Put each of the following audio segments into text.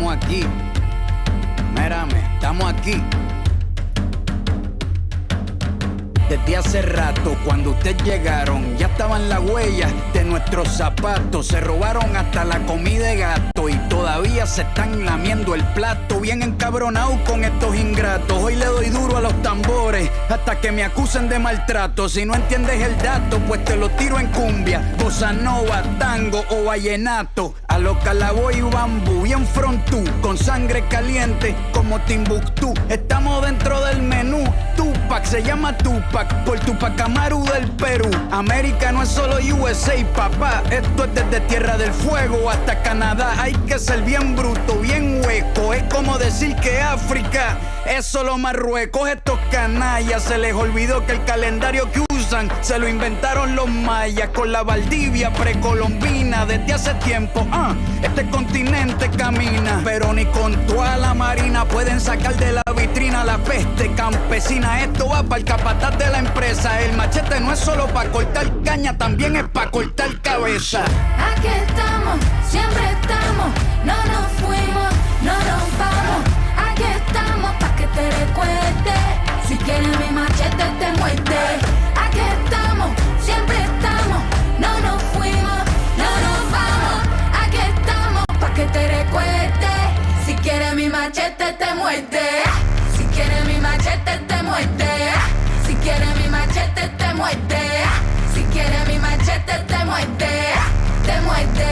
estamos aquí. Mírame, estamos aquí. Desde hace rato, cuando ustedes llegaron, ya estaban las huellas de nuestros zapatos. Se robaron hasta la comida de gato y todavía se están lamiendo el plato. Bien encabronados con estos ingratos. Hoy le doy duro a los tambores hasta que me acusen de maltrato. Si no entiendes el dato, pues te lo tiro en cumbia, bossa nova, tango o vallenato. A lo calaboy y bambú, bien frontú, con sangre caliente como Timbuktu. Estamos dentro del menú. Tupac se llama Tupac por Tupac Amaru del Perú. América no es solo USA, papá. Esto es desde Tierra del Fuego hasta Canadá. Hay que ser bien bruto, bien hueco. Es como decir que África es solo Marruecos. Estos canallas se les olvidó que el calendario que usan se lo inventaron los mayas con la Valdivia precolombina. Desde hace tiempo, este continente camina, pero ni con toda la marina pueden sacar de la vitrina la peste campesina. Esto va para el capataz de la empresa. El machete no es solo para cortar caña, también es para cortar cabeza. Aquí estamos, siempre estamos, no nos fuimos, no nos vamos. Aquí estamos pa' que te recuerde. Si quieres mi machete te muerde. Aquí estamos, siempre estamos, no nos fuimos, no nos vamos. Aquí estamos pa' que te recuerde. Si quieres mi machete te muerde. Si quieres mi machete te muerde. Si quieres mi machete te muerde. Si quieres mi machete te muerde. Te muerde,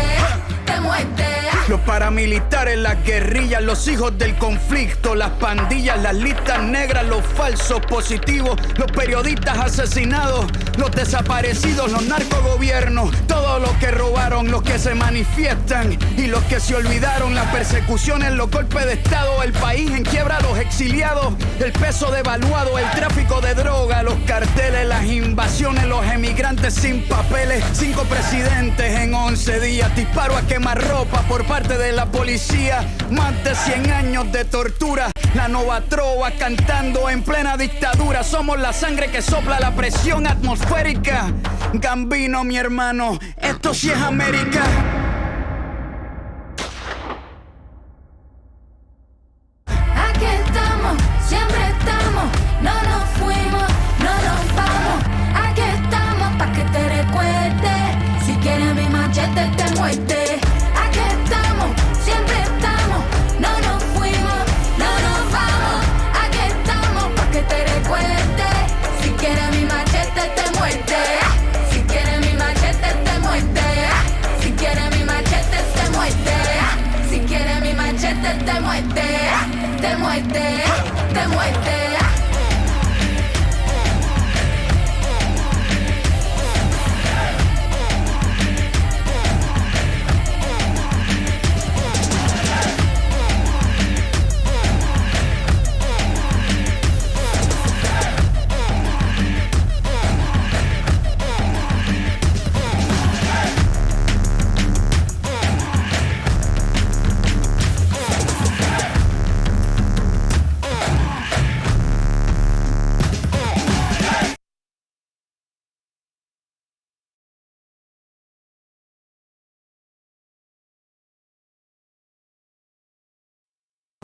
te muerde. Los paramilitares, las guerrillas, los hijos del conflicto, las pandillas, las listas negras, los falsos positivos, los periodistas asesinados, los desaparecidos, los narcogobiernos, todos los que robaron, los que se manifiestan y los que se olvidaron, las persecuciones, los golpes de estado, el país en quiebra, los exiliados, el peso devaluado, el tráfico de droga, los carteles, las invasiones, los emigrantes sin papeles, 5 presidentes en 11 días, disparo a quemarropa por parte de la policía, más de 100 años de tortura, la nova trova cantando en plena dictadura. Somos la sangre que sopla la presión atmosférica. Gambino, mi hermano, esto sí es América. Aquí estamos, siempre estamos, no nos fuimos, no nos vamos. Aquí estamos pa' que te recuerde. Si quieres mi machete te muerde. Aquí estamos, siempre estamos, no nos fuimos, no nos vamos. Aquí estamos pa' que te recuerde. Si quieres mi machete te muerde. Si quieres mi machete te muerde. Si quieres mi machete te muerde. Si quieres mi machete te muerde. Te muerde, te muerde.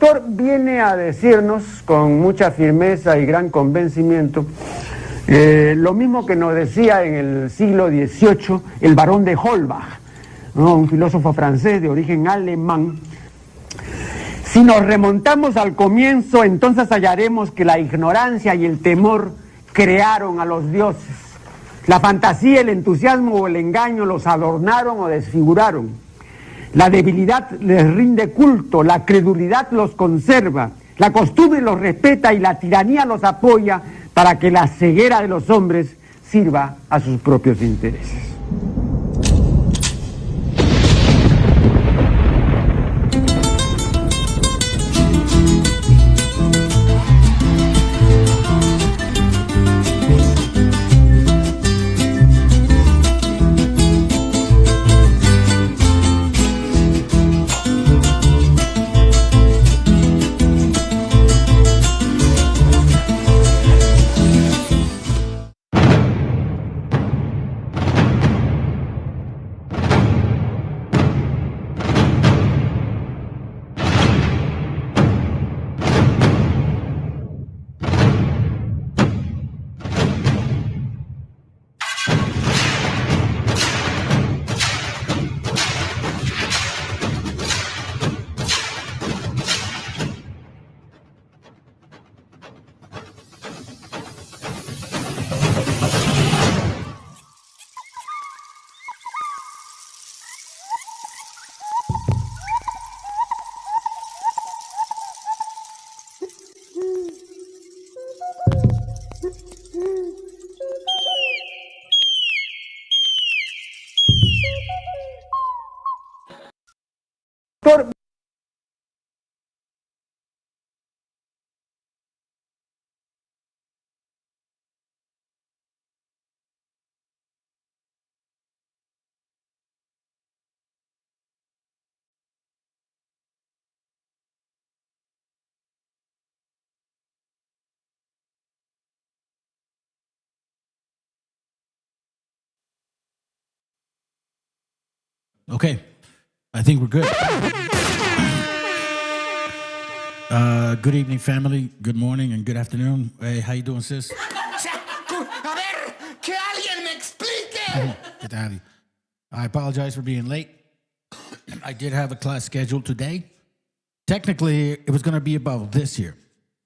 El autor viene a decirnos con mucha firmeza y gran convencimiento lo mismo que nos decía en el siglo XVIII el barón de Holbach, ¿no? Un filósofo francés de origen alemán. Si nos remontamos al comienzo, entonces hallaremos que la ignorancia y el temor crearon a los dioses. La fantasía, el entusiasmo o el engaño los adornaron o desfiguraron. La debilidad les rinde culto, la credulidad los conserva, la costumbre los respeta y la tiranía los apoya para que la ceguera de los hombres sirva a sus propios intereses. Okay. I think we're good. Good evening, family. Good morning and good afternoon. Hey, how you doing, sis? A ver, que alguien me explique. Good to have you. I apologize for being late. I did have a class scheduled today. Technically, it was going to be about this here.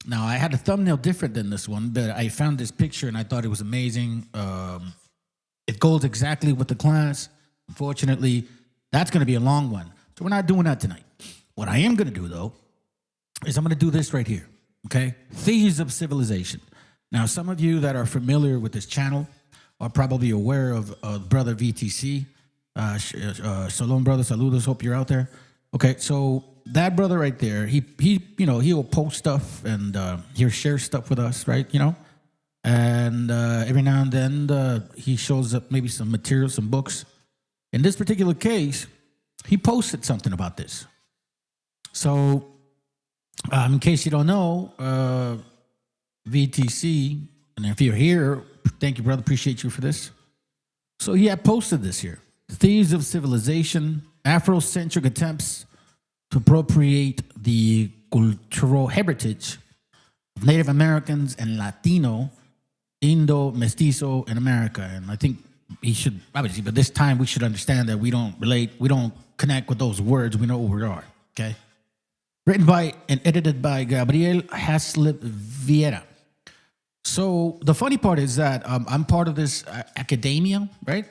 Now, I had a thumbnail different than this one, but I found this picture and I thought it was amazing. It goes exactly with the class. Unfortunately, that's going to be a long one. So we're not doing that tonight. What I am going to do, though, is I'm going to do this right here, okay? Thieves of Civilization. Now, some of you that are familiar with this channel are probably aware of Brother VTC. Shalom, brother. Saludos. Hope you're out there. Okay, so that brother right there, he'll post stuff and he'll share stuff with us, right? And every now and then he shows up maybe some material, some books. In this particular case, he posted something about this. So, in case you don't know, VTC, and if you're here, thank you, brother. Appreciate you for this. So he had posted this here. Thieves of Civilization, Afrocentric attempts to appropriate the cultural heritage of Native Americans and Latino, Indo, Mestizo in America. And I think he should, obviously, but this time we should understand that we don't connect with those words. We know who we are, okay? Written by and edited by Gabriel Haslip Vieira. So the funny part is that I'm part of this academia, right?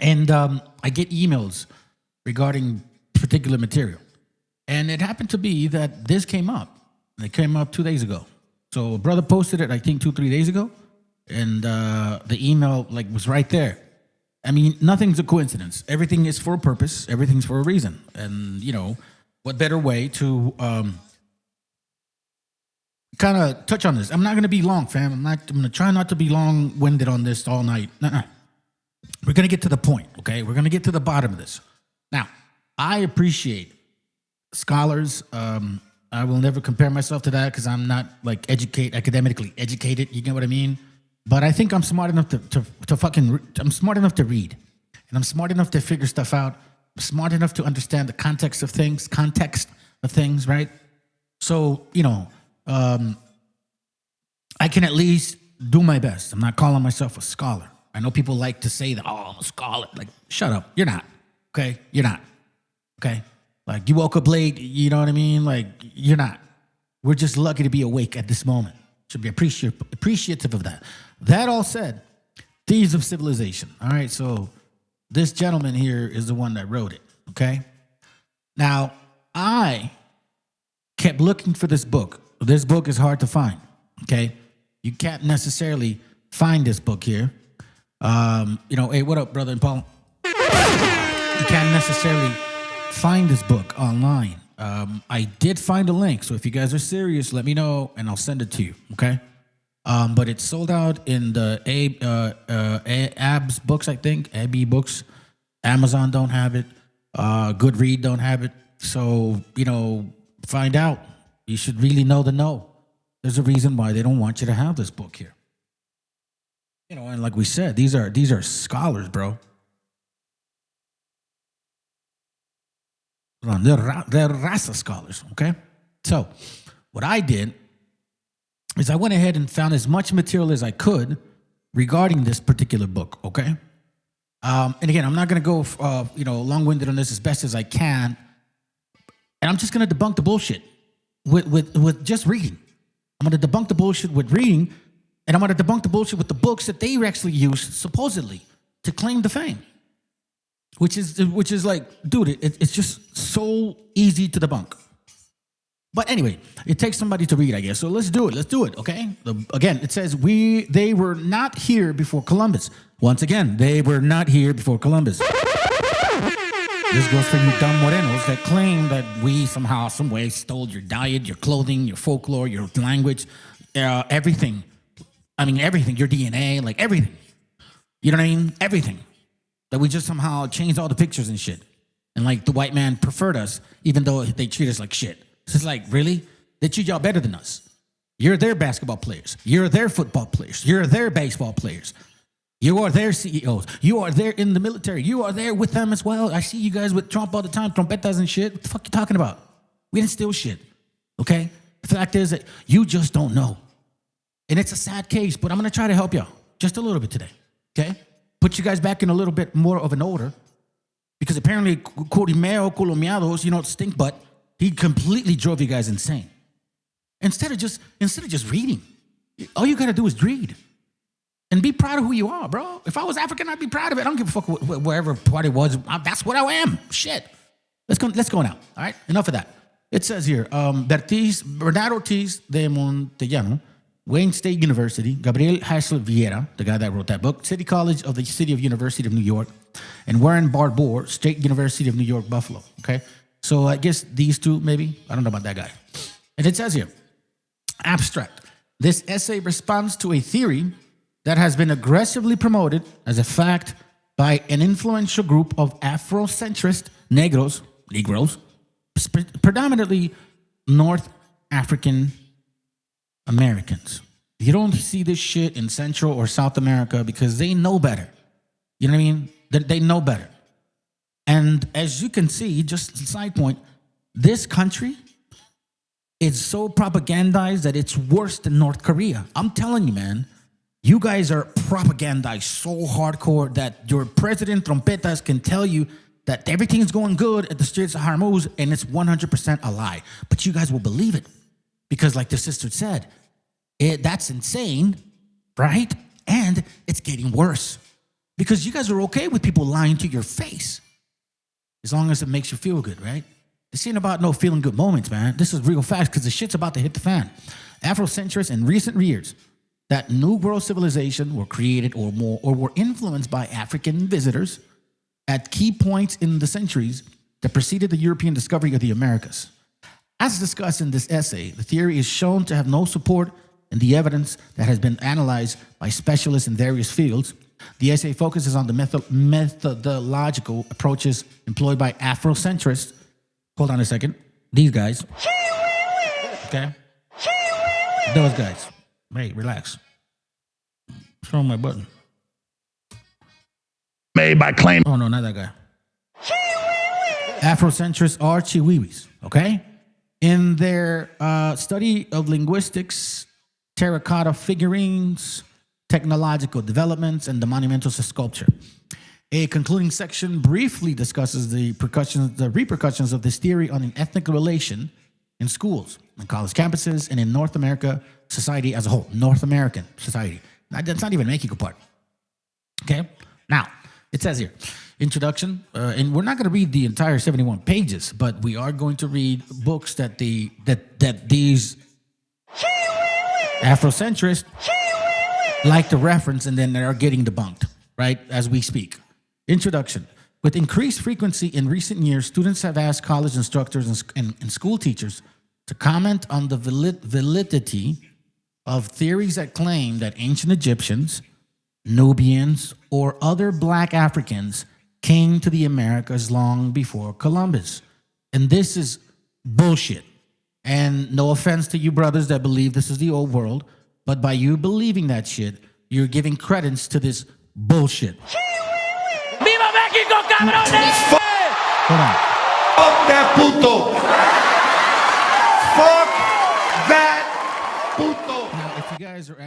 And I get emails regarding particular material. And it happened to be that this came up. It came up 2 days ago. So a brother posted it, I think 2-3 days ago. And the email was right there. I mean, nothing's a coincidence. Everything is for a purpose. Everything's for a reason. And, what better way to kind of touch on this? I'm not going to be long, fam. I'm going to try not to be long-winded on this all night. Nuh-uh. We're going to get to the point, okay? We're going to get to the bottom of this. Now, I appreciate scholars. I will never compare myself to that because I'm not academically educated. You know what I mean? But I think I'm smart enough I'm smart enough to read. And I'm smart enough to figure stuff out. I'm smart enough to understand the context of things, right? So, I can at least do my best. I'm not calling myself a scholar. I know people like to say that, I'm a scholar. Shut up. You're not. Okay? You're not. Okay? You woke up late, you know what I mean? You're not. We're just lucky to be awake at this moment. Should be appreciative of that. That all said, Thieves of Civilization. All right, so this gentleman here is the one that wrote it, okay? Now, I kept looking for this book. This book is hard to find, okay? You can't necessarily find this book here. Hey, what up, brother and Paul? You can't necessarily find this book online. I did find a link, so if you guys are serious, let me know, and I'll send it to you, okay? But it's sold out in the ABS books, I think, AB books. Amazon don't have it. Goodread don't have it. So, find out. You should really know the know. There's a reason why they don't want you to have this book here. And like we said, these are scholars, bro. They're Rasa scholars, okay? So, what I did is I went ahead and found as much material as I could regarding this particular book, okay? And again, I'm not going to go, long-winded on this as best as I can. And I'm just going to debunk the bullshit with just reading. I'm going to debunk the bullshit with reading, and I'm going to debunk the bullshit with the books that they actually used, supposedly, to claim the fame. Which is dude, it's just so easy to debunk. But anyway, it takes somebody to read, I guess. So let's do it, okay? Again, it says, they were not here before Columbus. Once again, they were not here before Columbus. This goes for you dumb morenos that claim that we somehow, some way stole your diet, your clothing, your folklore, your language, everything. I mean, everything, your DNA, everything. You know what I mean? Everything. That we just somehow changed all the pictures and shit. And the white man preferred us, even though they treat us like shit. It's really? They treat y'all better than us. You're their basketball players. You're their football players. You're their baseball players. You are their CEOs. You are there in the military. You are there with them as well. I see you guys with Trump all the time, trompetas and shit. What the fuck you talking about? We didn't steal shit, okay? The fact is that you just don't know. And it's a sad case, but I'm going to try to help y'all just a little bit today, okay? Put you guys back in a little bit more of an order, because apparently Curimeo Colomiados, stink butt, he completely drove you guys insane. Instead of just reading, all you got to do is read. And be proud of who you are, bro. If I was African, I'd be proud of it. I don't give a fuck wherever party was. That's what I am. Shit. Let's go now. All right? Enough of that. It says here, Bernard Ortiz de Montellano, Wayne State University, Gabriel Haslett Vieira, the guy that wrote that book, City College of the City of University of New York, and Warren Barbour, State University of New York, Buffalo. Okay? So I guess these two, maybe. I don't know about that guy. And it says here, abstract. This essay responds to a theory that has been aggressively promoted as a fact by an influential group of Afrocentrist Negroes, predominantly North African Americans. You don't see this shit in Central or South America because they know better. You know what I mean? They know better. And as you can see, just a side point, this country is so propagandized that it's worse than North Korea. I'm telling you, man. You guys are propagandized so hardcore that your president Trompetas can tell you that everything's going good at the Straits of Hormuz, and it's 100% a lie. But you guys will believe it. Because like the sister said, that's insane, right? And it's getting worse. Because you guys are okay with people lying to your face. As long as it makes you feel good, right? This ain't about no feeling good moments, man. This is real fast because the shit's about to hit the fan. Afrocentrists in recent years that New World civilization were created or were influenced by African visitors at key points in the centuries that preceded the European discovery of the Americas. As discussed in this essay, the theory is shown to have no support in the evidence that has been analyzed by specialists in various fields. The essay focuses on the methodological approaches employed by Afrocentrists. Hold on a second. These guys. Okay? Those guys. Hey, relax. What's wrong with my button? Made by claim. Oh, no, not that guy. Afrocentrists are Chihuihuis, okay? In their study of linguistics, terracotta figurines, technological developments, and the monumentals of sculpture. A concluding section briefly discusses the repercussions of this theory on an ethnic relation in schools, in college campuses, and in North America society as a whole. North American society. That's not even Mexico part. Okay? Now, it says here, introduction, and we're not going to read the entire 71 pages, but we are going to read books that these Afrocentrists like to reference, and then they are getting debunked, right, as we speak. Introduction. With increased frequency in recent years, students have asked college instructors and school teachers to comment on the validity of theories that claim that ancient Egyptians, Nubians, or other black Africans came to the Americas long before Columbus. And this is bullshit. And no offense to you brothers that believe this is the old world, but by you believing that shit, you're giving credence to this bullshit. ¡Viva México, cabrones! Hold on. Fuck that puto. Fuck that puto. Now, if you guys are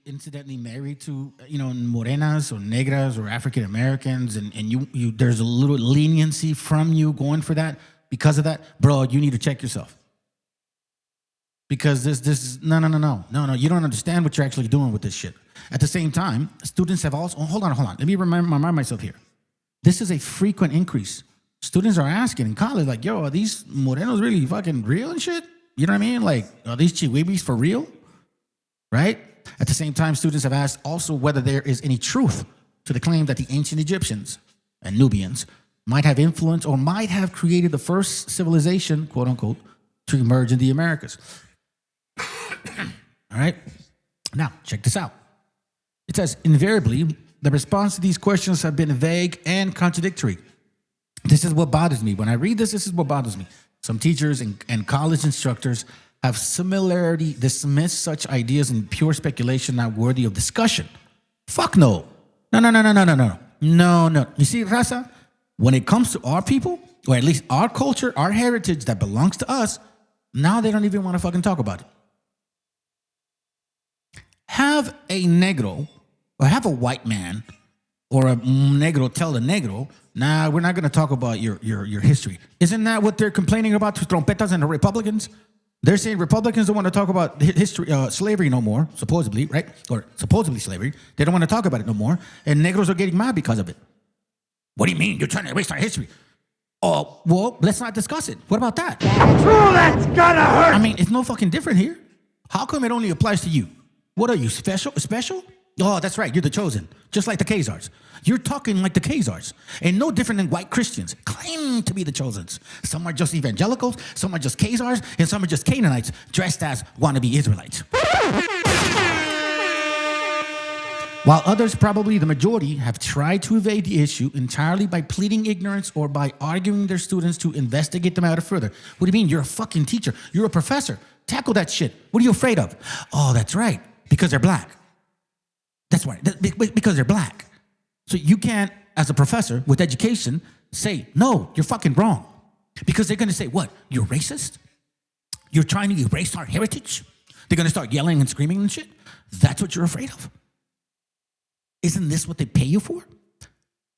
incidentally married to, morenas or negras or African Americans, and you there's a little leniency from you going for that because of that, bro, you need to check yourself. Because this is no. You don't understand what you're actually doing with this shit. At the same time, students have also hold on. Let me remind myself here. This is a frequent increase. Students are asking in college, like, yo, are these morenos really fucking real and shit? You know what I mean? Like, are these chihuihuis for real? Right? At the same time, students have asked also whether there is any truth to the claim that the ancient Egyptians and Nubians might have influenced or might have created the first civilization, quote unquote, to emerge in the Americas. All right? Now, check this out. It says, invariably, the response to these questions have been vague and contradictory. This is what bothers me. When I read this is what bothers me. Some teachers and college instructors have similarly dismissed such ideas in pure speculation not worthy of discussion. Fuck no. No. You see, Raza, when it comes to our people, or at least our culture, our heritage that belongs to us, now they don't even want to fucking talk about it. Have a negro, or have a white man, or a negro tell a negro, nah, we're not going to talk about your history. Isn't that what they're complaining about to trompetas and the Republicans? They're saying Republicans don't want to talk about history, slavery no more, supposedly, right? Or supposedly slavery. They don't want to talk about it no more. And negros are getting mad because of it. What do you mean? You're trying to erase our history. Oh, well, let's not discuss it. What about that? Oh, that's gotta hurt! I mean, it's no fucking different here. How come it only applies to you? What are you, special? Oh, that's right. You're the chosen. Just like the Khazars. You're talking like the Khazars. And no different than white Christians claiming to be the chosens. Some are just evangelicals, some are just Khazars, and some are just Canaanites dressed as wannabe Israelites. While others, probably the majority, have tried to evade the issue entirely by pleading ignorance or by arguing their students to investigate the matter further. What do you mean? You're a fucking teacher. You're a professor. Tackle that shit. What are you afraid of? Oh, that's right. Because they're black. That's right. Because they're black. So you can't, as a professor with education, say, no, you're fucking wrong. Because they're going to say, what? You're racist? You're trying to erase our heritage? They're going to start yelling and screaming and shit? That's what you're afraid of. Isn't this what they pay you for?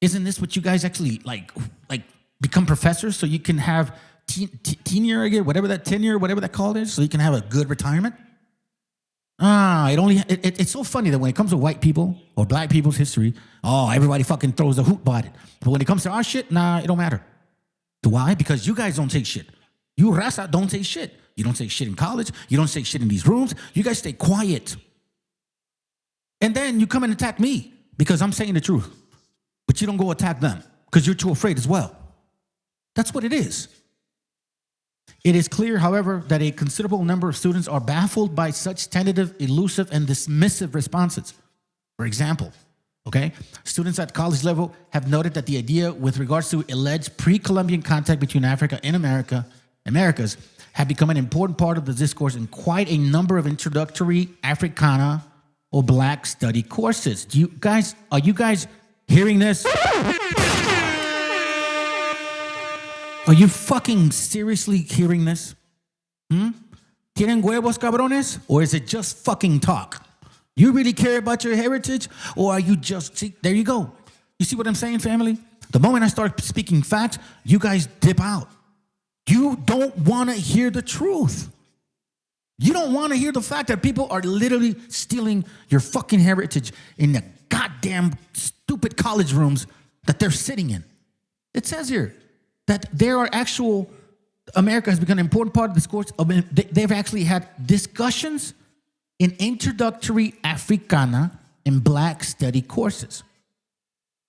Isn't this what you guys actually like become professors so you can have tenure again, whatever that called is, so you can have a good retirement? It's so funny that when it comes to white people or black people's history, everybody fucking throws a hoot about it. But when it comes to our shit, nah, it don't matter. Why? Because you guys don't say shit. You Raza don't say shit. You don't say shit in college. You don't say shit in these rooms. You guys stay quiet. And then you come and attack me because I'm saying the truth. But you don't go attack them because you're too afraid as well. That's what it is. It is clear, however, that a considerable number of students are baffled by such tentative, elusive, and dismissive responses. For example, students at college level have noted that the idea with regards to alleged pre-Columbian contact between Africa and Americas have become an important part of the discourse in quite a number of introductory Africana or black study courses. Are you guys hearing this? Are you fucking seriously hearing this? ¿Tienen huevos, cabrones? Or is it just fucking talk? You really care about your heritage? Or are you just, see, there you go. You see what I'm saying, family? The moment I start speaking facts, you guys dip out. You don't want to hear the truth. You don't want to hear the fact that people are literally stealing your fucking heritage in the goddamn stupid college rooms that they're sitting in. It says here that there are actual, America has become an important part of the discourse. They've actually had discussions in introductory Africana and black study courses.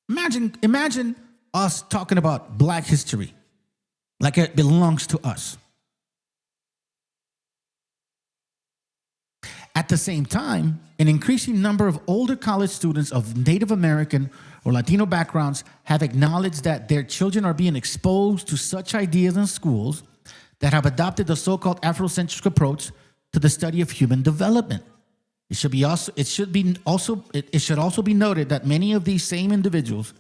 Imagine us talking about black history like it belongs to us. At the same time, an increasing number of older college students of Native American or Latino backgrounds have acknowledged that their children are being exposed to such ideas in schools that have adopted the so-called Afrocentric approach to the study of human development. It should also be noted that many of these same individuals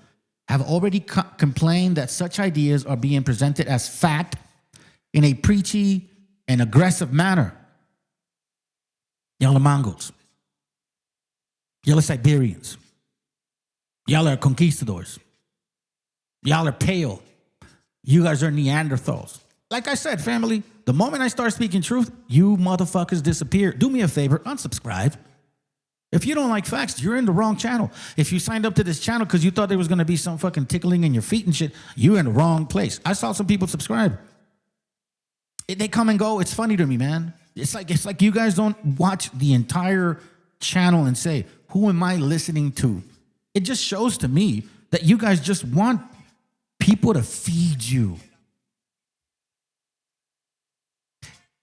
have already complained that such ideas are being presented as fact in a preachy and aggressive manner. Y'all are Mongols. Y'all are Siberians. Y'all are conquistadors. Y'all are pale. You guys are Neanderthals. Like I said, family, the moment I start speaking truth, you motherfuckers disappear. Do me a favor, unsubscribe. If you don't like facts, you're in the wrong channel. If you signed up to this channel because you thought there was going to be some fucking tickling in your feet and shit, you're in the wrong place. I saw some people subscribe. They come and go. It's funny to me, man. It's like you guys don't watch the entire channel and say, who am I listening to? It just shows to me that you guys just want people to feed you.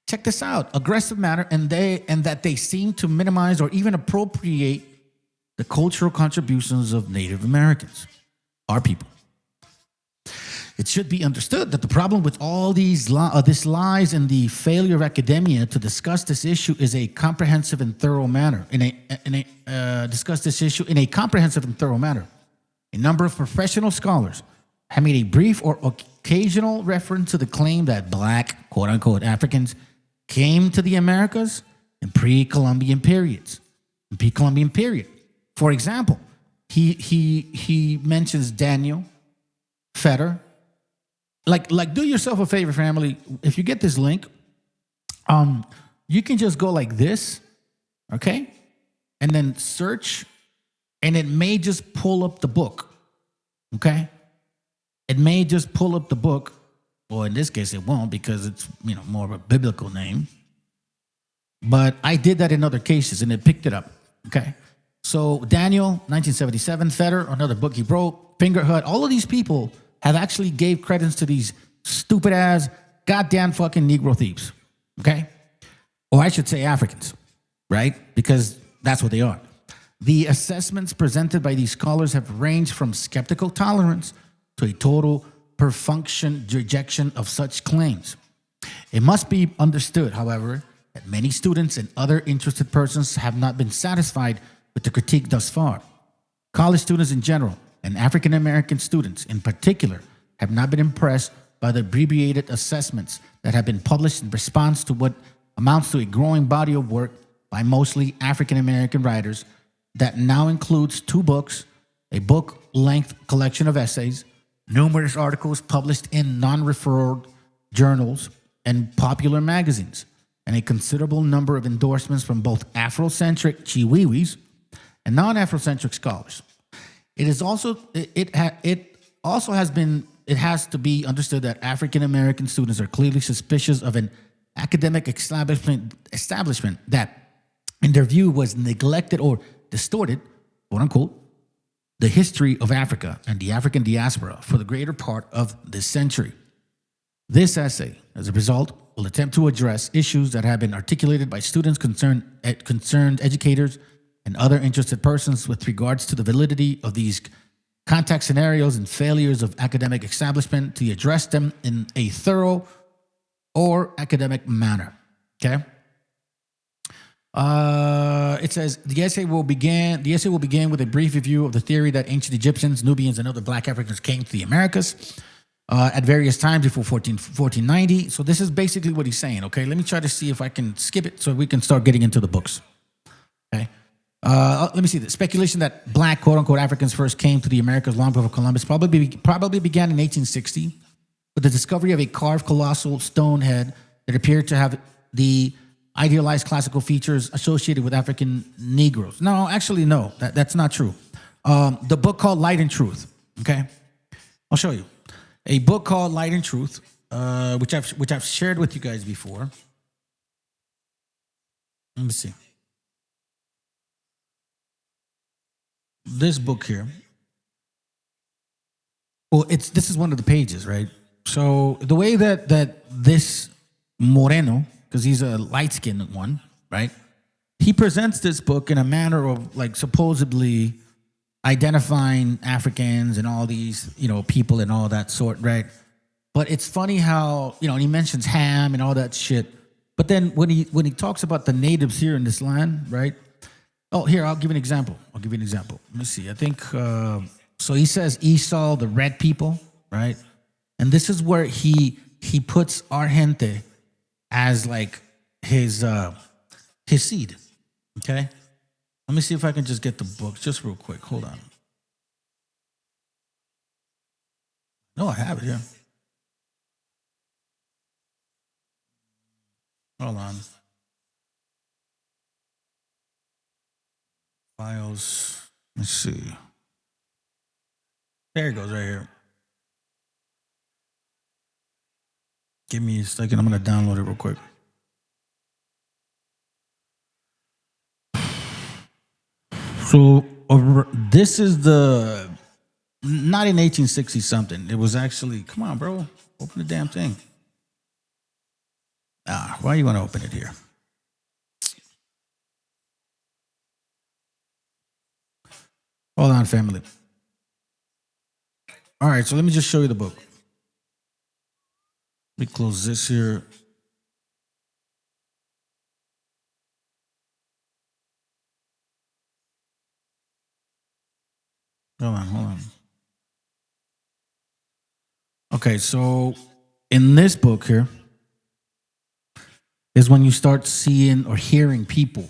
Check this out. Aggressive manner, and that they seem to minimize or even appropriate the cultural contributions of Native Americans, our people. It should be understood that the problem with all these lies and the failure of academia to discuss this issue is a comprehensive and thorough manner. A number of professional scholars have made a brief or occasional reference to the claim that black, quote unquote, Africans came to the Americas in pre-Columbian periods. For example, he mentions Daniel, Fetter. Like, do yourself a favor, family. If you get this link, you can just go like this, okay, and then search, and it may just pull up the book, okay. It may just pull up the book, or in this case, it won't because it's more of a biblical name. But I did that in other cases, and it picked it up, okay. So Daniel, 1977, Fetter, another book he wrote, Fingerhut, all of these people have actually gave credence to these stupid ass, goddamn fucking Negro thieves, okay? Or I should say Africans, right? Because that's what they are. The assessments presented by these scholars have ranged from skeptical tolerance to a total perfunction rejection of such claims. It must be understood, however, that many students and other interested persons have not been satisfied with the critique thus far. College students in general, and African American students in particular, have not been impressed by the abbreviated assessments that have been published in response to what amounts to a growing body of work by mostly African American writers that now includes 2 books, a book-length collection of essays, numerous articles published in non-referred journals and popular magazines, and a considerable number of endorsements from both Afrocentric chiwiwis and non-Afrocentric scholars. It has to be understood that African American students are clearly suspicious of an academic establishment that, in their view, was neglected or distorted, quote unquote, the history of Africa and the African diaspora for the greater part of this century. This essay, as a result, will attempt to address issues that have been articulated by students, concerned educators, and other interested persons with regards to the validity of these contact scenarios and failures of academic establishment to address them in a thorough or academic manner. Okay. It says the essay will begin with a brief review of the theory that ancient Egyptians, Nubians, and other black Africans came to the Americas at various times before 1490. So this is basically what he's saying. Okay, let me try to see if I can skip it so we can start getting into the books. Okay. Let me see. The speculation that black, quote unquote, Africans first came to the Americas long before Columbus probably began in 1860 with the discovery of a carved colossal stone head that appeared to have the idealized classical features associated with African Negroes. No, actually, no, that's not true. The book called Light and Truth. Okay, I'll show you a book called Light and Truth, which I've shared with you guys before. Let me see. This book here. Well, this is one of the pages, right? So the way that this Moreno, because he's a light-skinned one, right? He presents this book in a manner of like supposedly identifying Africans and all these, people and all that sort, right? But it's funny how, and he mentions Ham and all that shit. But then when he talks about the natives here in this land, right? Oh, here, I'll give you an example. Let me see. I think, so he says Esau, the red people, right? And this is where he puts our gente as like his seed, okay? Let me see if I can just get the book just real quick. Hold on. No, I have it here. Hold on. Files. Let's see. There it goes right here. Give me a second. I'm going to download it real quick. So this is not in 1860 something. It was actually, come on, bro. Open the damn thing. Why you want to open it here? Hold on, family. All right, so let me just show you the book. Let me close this here. Hold on. Okay, so in this book here is when you start seeing or hearing people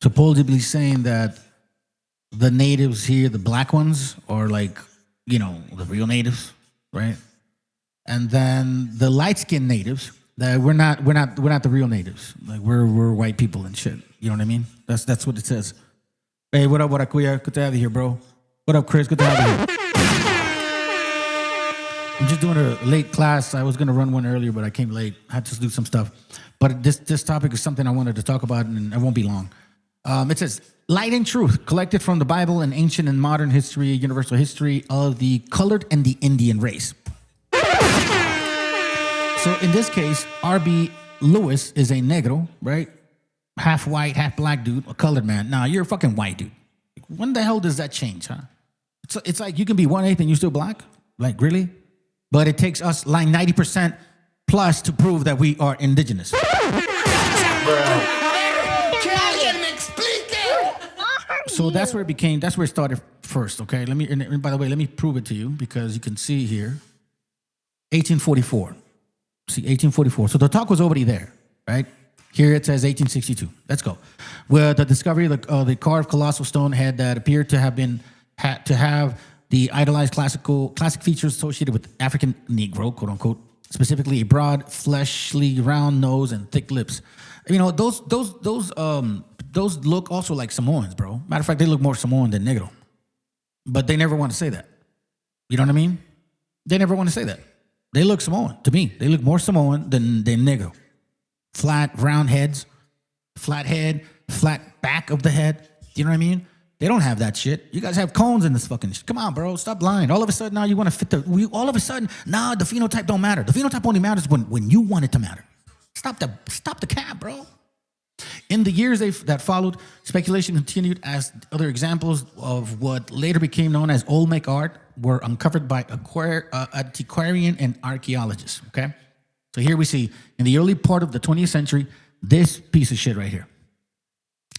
supposedly saying that the natives here, the black ones, are like, you know, the real natives, right? And then the light-skinned natives, that we're not the real natives. Like we're white people and shit. You know what I mean? That's what it says. Hey, what up, Kuya? Good to have you here, bro. What up, Chris? Good to have you here. I'm just doing a late class. I was gonna run one earlier, but I came late. I had to do some stuff. But this topic is something I wanted to talk about, and it won't be long. It says, light and truth, collected from the Bible and ancient and modern history, universal history of the colored and the Indian race. So in this case, R.B. Lewis is a negro, right? Half white, half black dude, a colored man. Nah, you're a fucking white dude. When the hell does that change, huh? It's like you can be 1/8 and you're still black? Like, really? But it takes us like 90% plus to prove that we are indigenous. So that's where it started first, okay? And by the way, let me prove it to you because you can see here, 1844. See, 1844. So the talk was already there, right? Here it says 1862. Let's go. Where the discovery of the carved colossal stone head that appeared to have the idolized classic features associated with African Negro, quote unquote, specifically a broad, fleshly, round nose and thick lips. You know, those look also like Samoans, bro. Matter of fact, they look more Samoan than Negro. But they never want to say that. You know what I mean? They never want to say that. They look Samoan to me. They look more Samoan than Negro. Flat, round heads, flat head, flat back of the head. You know what I mean? They don't have that shit. You guys have cones in this fucking shit. Come on, bro. Stop lying. All of a sudden now you want to fit the phenotype don't matter. The phenotype only matters when you want it to matter. Stop the cap, bro. In the years that followed, speculation continued as other examples of what later became known as Olmec art were uncovered by antiquarian and archaeologists, okay? So here we see, in the early part of the 20th century, this piece of shit right here.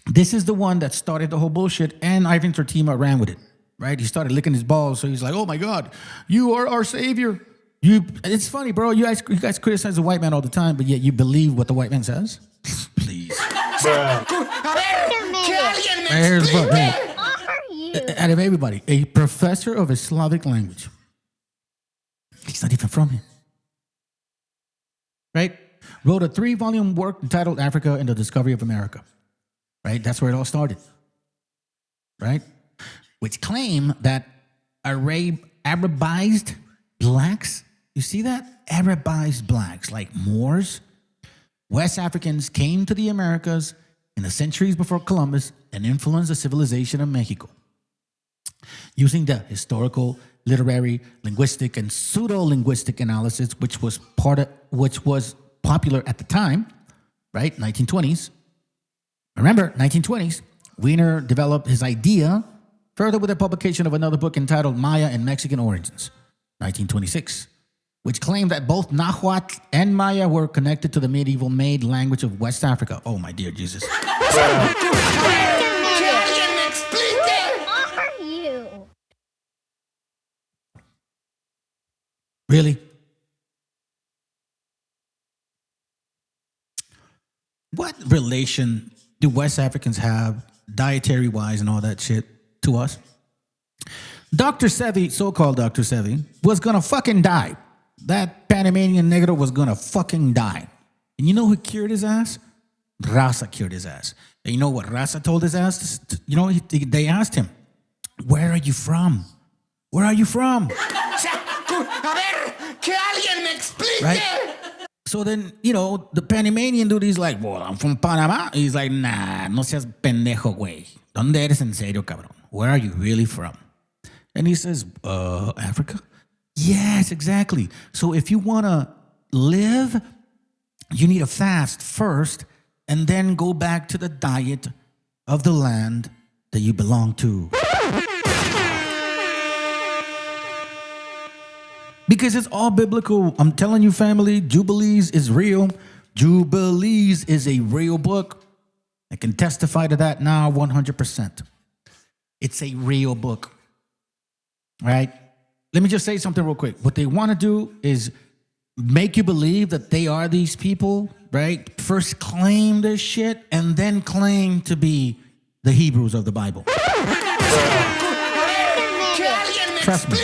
This is the one that started the whole bullshit, and Ivan Tertima ran with it, right? He started licking his balls, so he's like, oh my God, you are our savior. It's funny, bro. You guys criticize the white man all the time, but yet you believe what the white man says? Please. Here's the book. Out of everybody, a professor of a Slavic language. He's not even from here. Right? Wrote a 3-volume work entitled Africa and the Discovery of America. Right? That's where it all started. Right? Which claim that Arabized blacks, you see that? Arabized blacks, like Moors, West Africans came to the Americas in the centuries before Columbus and influenced the civilization of Mexico. Using the historical, literary, linguistic, and pseudo-linguistic analysis, which was popular at the time, right? 1920s. Remember, 1920s, Wiener developed his idea further with the publication of another book entitled Maya and Mexican Origins, 1926. Which claimed that both Nahuatl and Maya were connected to the medieval made language of West Africa. Oh, my dear Jesus. Who are you? Really? What relation do West Africans have, dietary-wise and all that shit, to us? Dr. Sevi, so-called Dr. Sevi, was gonna fucking die. That Panamanian negro was gonna fucking die. And you know who cured his ass? Raza cured his ass. And you know what Raza told his ass? You know, they asked him, where are you from? Where are you from? Right? So then, you know, the Panamanian dude, he's like, well, I'm from Panama. He's like, nah, no seas pendejo, güey. ¿Dónde eres en serio, cabrón? Where are you really from? And he says, Africa? Yes, exactly. So if you want to live, you need to fast first and then go back to the diet of the land that you belong to. Because it's all biblical. I'm telling you, family, Jubilees is real. Jubilees is a real book. I can testify to that now 100%. It's a real book, right? let me just say something real quick. What they want to do is make you believe that they are these people, right? First claim this shit and then claim to be the Hebrews of the Bible. Trust me.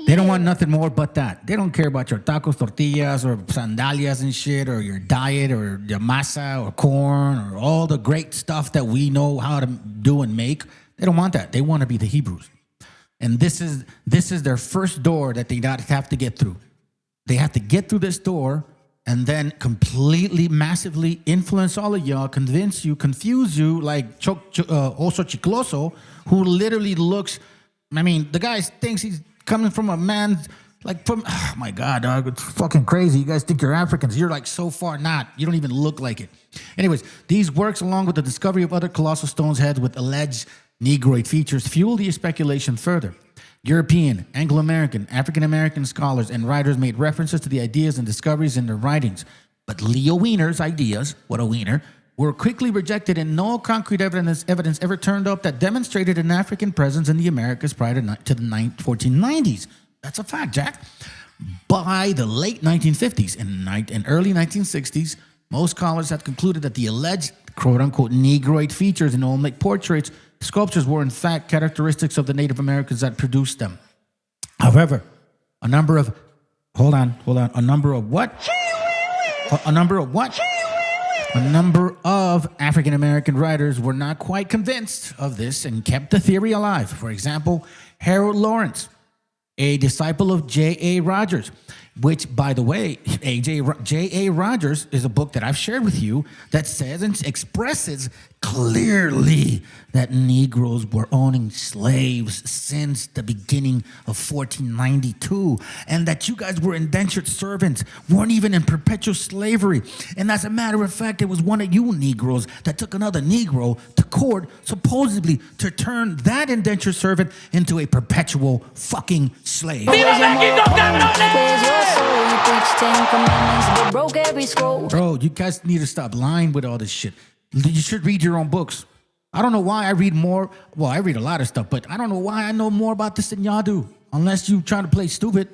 They don't want nothing more but that. They don't care about your tacos, tortillas, or sandalias and shit, or your diet, or your masa, or corn, or all the great stuff that we know how to do and make. They don't want that. They want to be the Hebrews. And this is their first door that they have to get through. They have to get through this door and then completely, massively influence all of y'all, convince you, confuse you, like Oso Chicloso, who literally looks, I mean, the guy thinks he's coming from a man, like from, oh my God, dog, it's fucking crazy. You guys think you're Africans. You're like so far not. You don't even look like it. Anyways, these works, along with the discovery of other colossal stones heads with alleged Negroid features, fuel the speculation further. European, Anglo-American, African-American scholars and writers made references to the ideas and discoveries in their writings. But Leo Wiener's ideas, what a wiener, were quickly rejected, and no concrete evidence ever turned up that demonstrated an African presence in the Americas prior to the 1490s. That's a fact, Jack. By the late 1950s and early 1960s, most scholars had concluded that the alleged quote-unquote Negroid features in Olmec portraits, sculptures were in fact characteristics of the Native Americans that produced them. However, a number of African American writers were not quite convinced of this and kept the theory alive. For example, Harold Lawrence, a disciple of J.A. Rogers, which, by the way, J.A. Rogers is a book that I've shared with you that says and expresses clearly that Negroes were owning slaves since the beginning of 1492, and that you guys were indentured servants, weren't even in perpetual slavery. And as a matter of fact, it was one of you Negroes that took another Negro to court, supposedly to turn that indentured servant into a perpetual fucking slave. Bro, you guys need to stop lying with all this shit. You should read your own books. I don't know why I read more. Well, I read a lot of stuff, but I don't know why I know more about this than y'all do, unless you try to play stupid.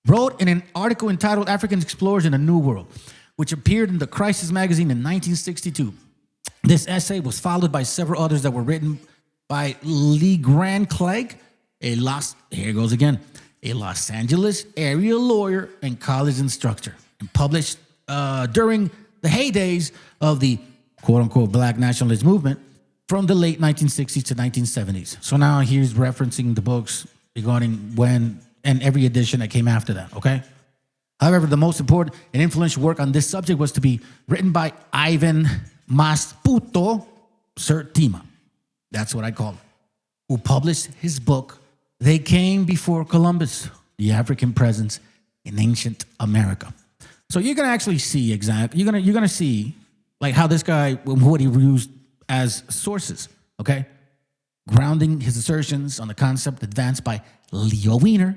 Wrote in an article entitled African Explorers in the New World, which appeared in the Crisis magazine in 1962. This essay was followed by several others that were written by Lee Grant Clegg, a Los Angeles area lawyer and college instructor, and published during the heydays of the quote-unquote black nationalist movement from the late 1960s to 1970s. So now he's referencing the books regarding when and every edition that came after that, okay? However, the most important and influential work on this subject was to be written by Ivan Masputo Sertima. That's what I call him. Who published his book, They Came Before Columbus, the African Presence in Ancient America. So you're gonna actually see exactly, you're gonna see like how this guy, what he used as sources, okay? Grounding his assertions on the concept advanced by Leo Wiener,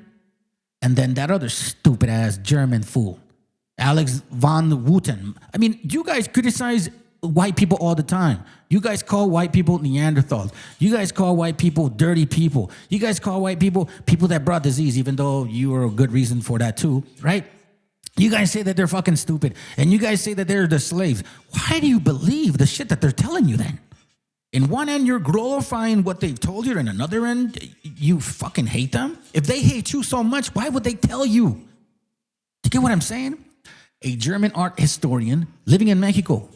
and then that other stupid ass German fool, Alex von Wooten. I mean, you guys criticize white people all the time. You guys call white people Neanderthals. You guys call white people dirty people. You guys call white people people that brought disease, even though you were a good reason for that too, right? You guys say that they're fucking stupid, and you guys say that they're the slaves. Why do you believe the shit that they're telling you then? In one end, you're glorifying what they've told you, and another end, you fucking hate them? If they hate you so much, why would they tell you? Do you get what I'm saying? A German art historian living in Mexico,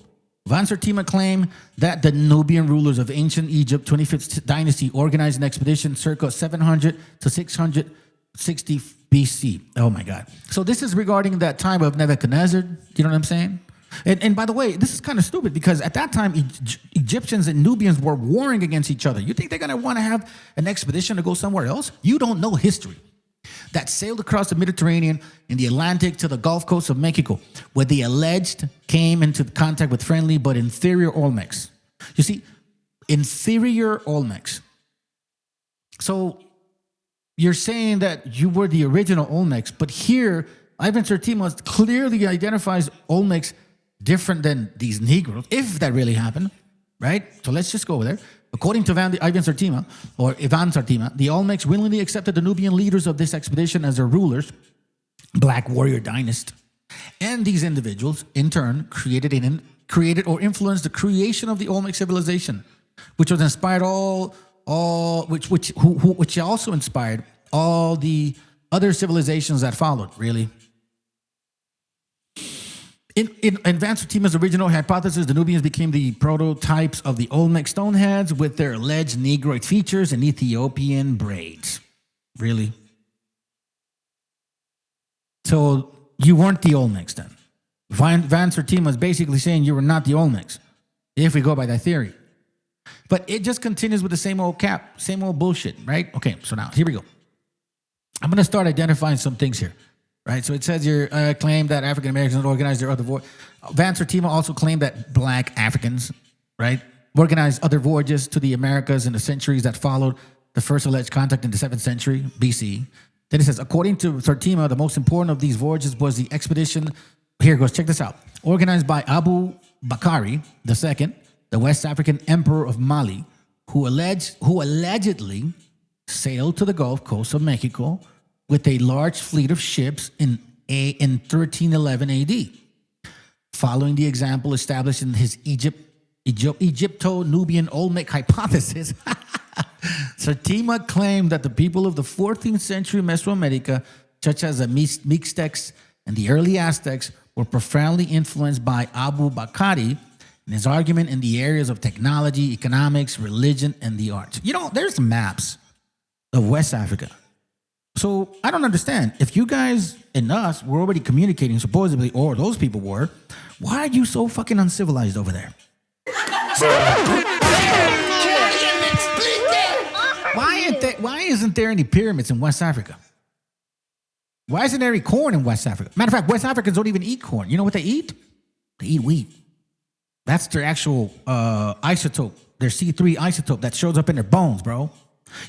Von Sertima claimed that the Nubian rulers of ancient Egypt, 25th dynasty, organized an expedition circa 700 to 660 BC. Oh my God. So this is regarding that time of Nebuchadnezzar. You know what I'm saying? And by the way, this is kind of stupid because at that time, Egyptians and Nubians were warring against each other. You think they're going to want to have an expedition to go somewhere else? You don't know history. That sailed across the Mediterranean and the Atlantic to the Gulf Coast of Mexico, where they alleged came into contact with friendly but inferior Olmecs. You see, inferior Olmecs. So you're saying that you were the original Olmecs, but here, Ivan Sertima clearly identifies Olmecs different than these Negroes, if that really happened, right? So let's just go over there. According to Ivan Sertima, or Ivan Sertima, the Olmecs willingly accepted the Nubian leaders of this expedition as their rulers, Black Warrior Dynasty. And these individuals, in turn, created or influenced the creation of the Olmec civilization, which was inspired which also inspired all the other civilizations that followed, really. In Van Sertima's original hypothesis, the Nubians became the prototypes of the Olmec stoneheads with their alleged Negroid features and Ethiopian braids. Really? So you weren't the Olmecs then. Van Sertima is basically saying you were not the Olmecs, if we go by that theory. But it just continues with the same old cap, same old bullshit, right? Okay, so now, here we go. I'm going to start identifying some things here. Right, so it says here, claim that African Americans organized their other voyages. Van Sertima also claimed that Black Africans, right, organized other voyages to the Americas in the centuries that followed the first alleged contact in the 7th century BC. Then it says, according to Sertima, the most important of these voyages was the expedition. Here it goes, check this out. Organized by Abu Bakari II, the West African emperor of Mali, who allegedly sailed to the Gulf Coast of Mexico with a large fleet of ships in 1311 AD, following the example established in his Egypto-Nubian Olmec hypothesis. Sertima claimed that the people of the 14th century Mesoamerica, such as the Mixtecs and the early Aztecs, were profoundly influenced by Abu Bakari in his argument in the areas of technology, economics, religion, and the arts. You know, there's maps of West Africa. So I don't understand. If you guys and us were already communicating, supposedly, or those people were, why are you so fucking uncivilized over there? Why isn't there any pyramids in West Africa? Why isn't there any corn in West Africa? Matter of fact, West Africans don't even eat corn. You know what they eat? They eat wheat. That's their actual isotope, their C3 isotope that shows up in their bones, bro.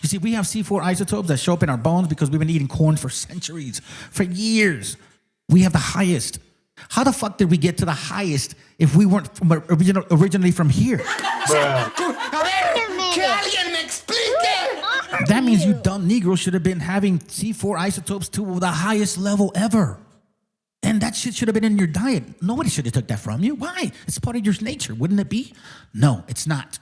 You see, we have C4 isotopes that show up in our bones because we've been eating corn for centuries, for years. We have the highest. How the fuck did we get to the highest if we weren't from originally from here? That means you dumb Negroes should have been having C4 isotopes to the highest level ever. And that shit should have been in your diet. Nobody should have took that from you. Why? It's part of your nature, wouldn't it be? No, it's not.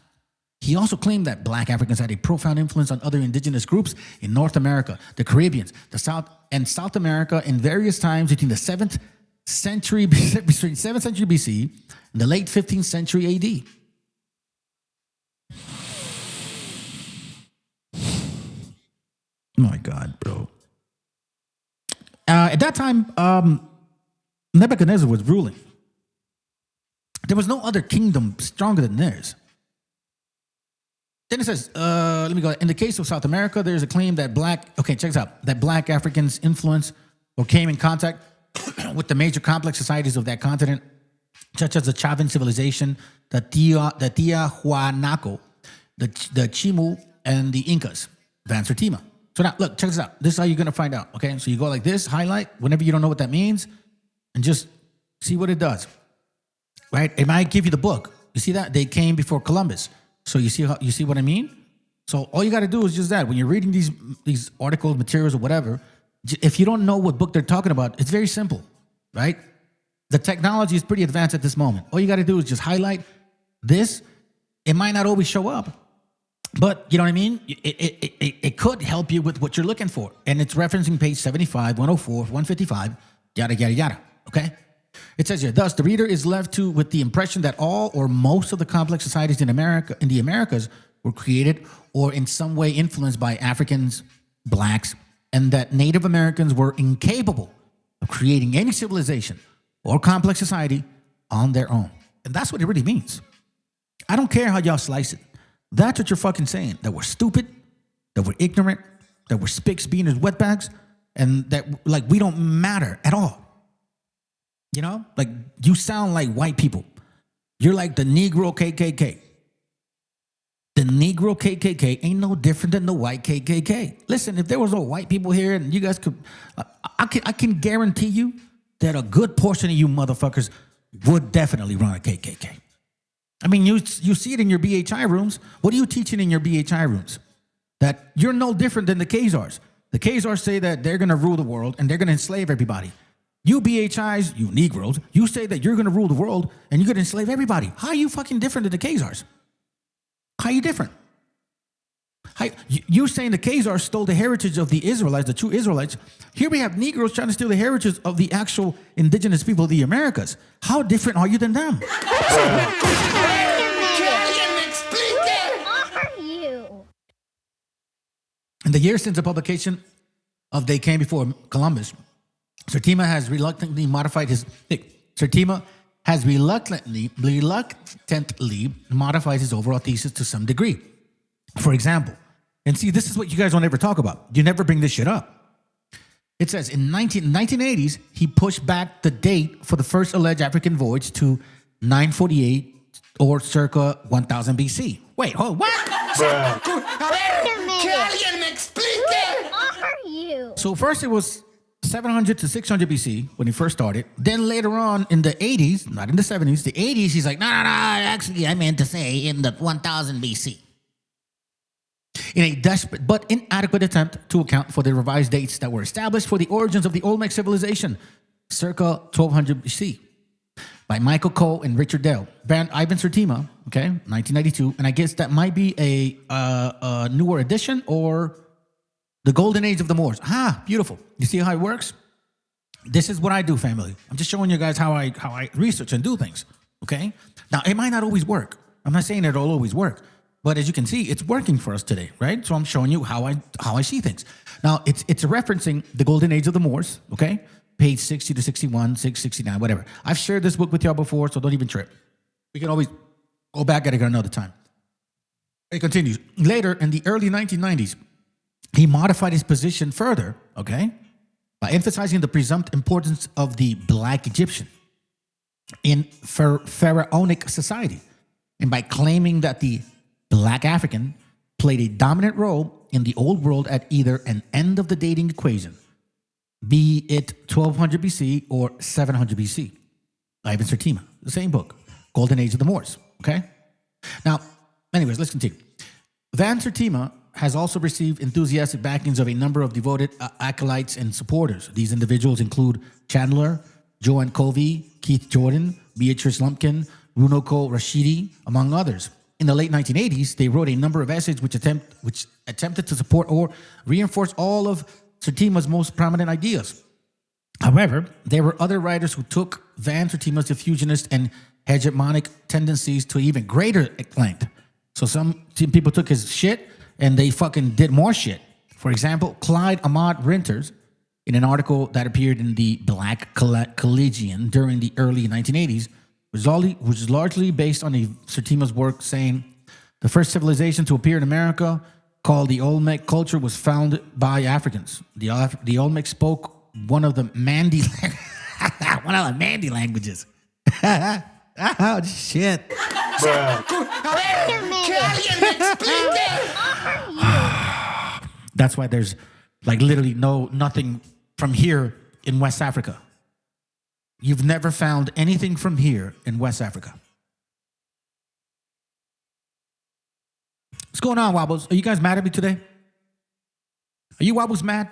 He also claimed that Black Africans had a profound influence on other indigenous groups in North America, the Caribbean, the South, and South America in various times between the 7th century BC and the late 15th century AD. My God, bro. At that time, Nebuchadnezzar was ruling. There was no other kingdom stronger than theirs. Then it says, let me go. In the case of South America, there's a claim that check this out, that Black Africans influenced or came in contact with the major complex societies of that continent, such as the Chavan civilization, the Tiahuanaco, the Chimu, and the Incas, Van Sertima. So now, look, check this out. This is how you're going to find out, okay? So you go like this, highlight, whenever you don't know what that means, and just see what it does, right? It might give you the book. You see that? They came before Columbus. So you see what I mean? So all you got to do is just that. When you're reading these articles, materials, or whatever, if you don't know what book they're talking about, it's very simple, right? The technology is pretty advanced at this moment. All you got to do is just highlight this. It might not always show up, but you know what I mean? It could help you with what you're looking for. And it's referencing page 75, 104, 155, yada, yada, yada, okay? It says here, thus, the reader is left with the impression that all or most of the complex societies in the Americas were created or in some way influenced by Africans, Blacks, and that Native Americans were incapable of creating any civilization or complex society on their own. And that's what it really means. I don't care how y'all slice it. That's what you're fucking saying, that we're stupid, that we're ignorant, that we're spicks, beaners, wetbacks, and that like we don't matter at all. You know, like you sound like white people. You're like the Negro KKK. The Negro KKK ain't no different than the white KKK. Listen, if there was no white people here and you guys could, I can guarantee you that a good portion of you motherfuckers would definitely run a KKK. I mean, you see it in your BHI rooms. What are you teaching in your BHI rooms? That you're no different than the Khazars. The Khazars say that they're going to rule the world and they're going to enslave everybody. You BHIs, you Negroes, you say that you're going to rule the world and you're going to enslave everybody. How are you fucking different than the Khazars? How are you different? You're saying the Khazars stole the heritage of the Israelites, the true Israelites. Here we have Negroes trying to steal the heritage of the actual indigenous people of the Americas. How different are you than them? Que alguien me explique. Who are you? In the years since the publication of They Came Before Columbus, Sertima has reluctantly modified his overall thesis to some degree. For example, and see, this is what you guys don't ever talk about. You never bring this shit up. It says in 1980s, he pushed back the date for the first alleged African voyage to 948 or circa 1000 BC. Wait, hold what? A ver, que alguien me explique. Who are you? So first it was 700 to 600 BC when he first started. Then later on in the 80s, not in the 70s, the 80s, he's like, no, actually I meant to say in the 1000 BC. In a desperate but inadequate attempt to account for the revised dates that were established for the origins of the Olmec civilization, circa 1200 BC, by Michael Cole and Richard Dell. Ivan Sertima, okay, 1992, and I guess that might be a newer edition or the golden age of the Moors. Beautiful. You see how it works? This is what I do, family. I'm just showing you guys how I research and do things, okay? Now, it might not always work. I'm not saying it'll always work. But as you can see, it's working for us today, right? So I'm showing you how I see things. Now, it's referencing the golden age of the Moors, okay? Page 60 to 61, 669, whatever. I've shared this book with y'all before, so don't even trip. We can always go back at it another time. It continues. Later, in the early 1990s, he modified his position further, okay? By emphasizing the presumed importance of the Black Egyptian in pharaonic society. And by claiming that the Black African played a dominant role in the old world at either an end of the dating equation, be it 1200 BC or 700 BC. Ivan Sertima, the same book, Golden Age of the Moors, okay? Now, anyways, let's continue. Van Sertima has also received enthusiastic backings of a number of devoted acolytes and supporters. These individuals include Chandler, Joanne Covey, Keith Jordan, Beatrice Lumpkin, Runoko Rashidi, among others. In the late 1980s, they wrote a number of essays which attempted to support or reinforce all of Sertima's most prominent ideas. However, there were other writers who took Van Sertima's diffusionist and hegemonic tendencies to even greater length. So some people took his shit and they fucking did more shit. For example, Clyde Ahmad Rinters, in an article that appeared in the Black Collegian during the early 1980s, was largely based on Sertima's work, saying the first civilization to appear in America, called the Olmec culture, was founded by Africans. The Olmec spoke one of the Mandi languages. Oh shit! A ver, que alguien me explique. That's why there's like literally nothing from here in West Africa. You've never found anything from here in West Africa. What's going on, Wobbles? Are you guys mad at me today? Are you Wobbles mad?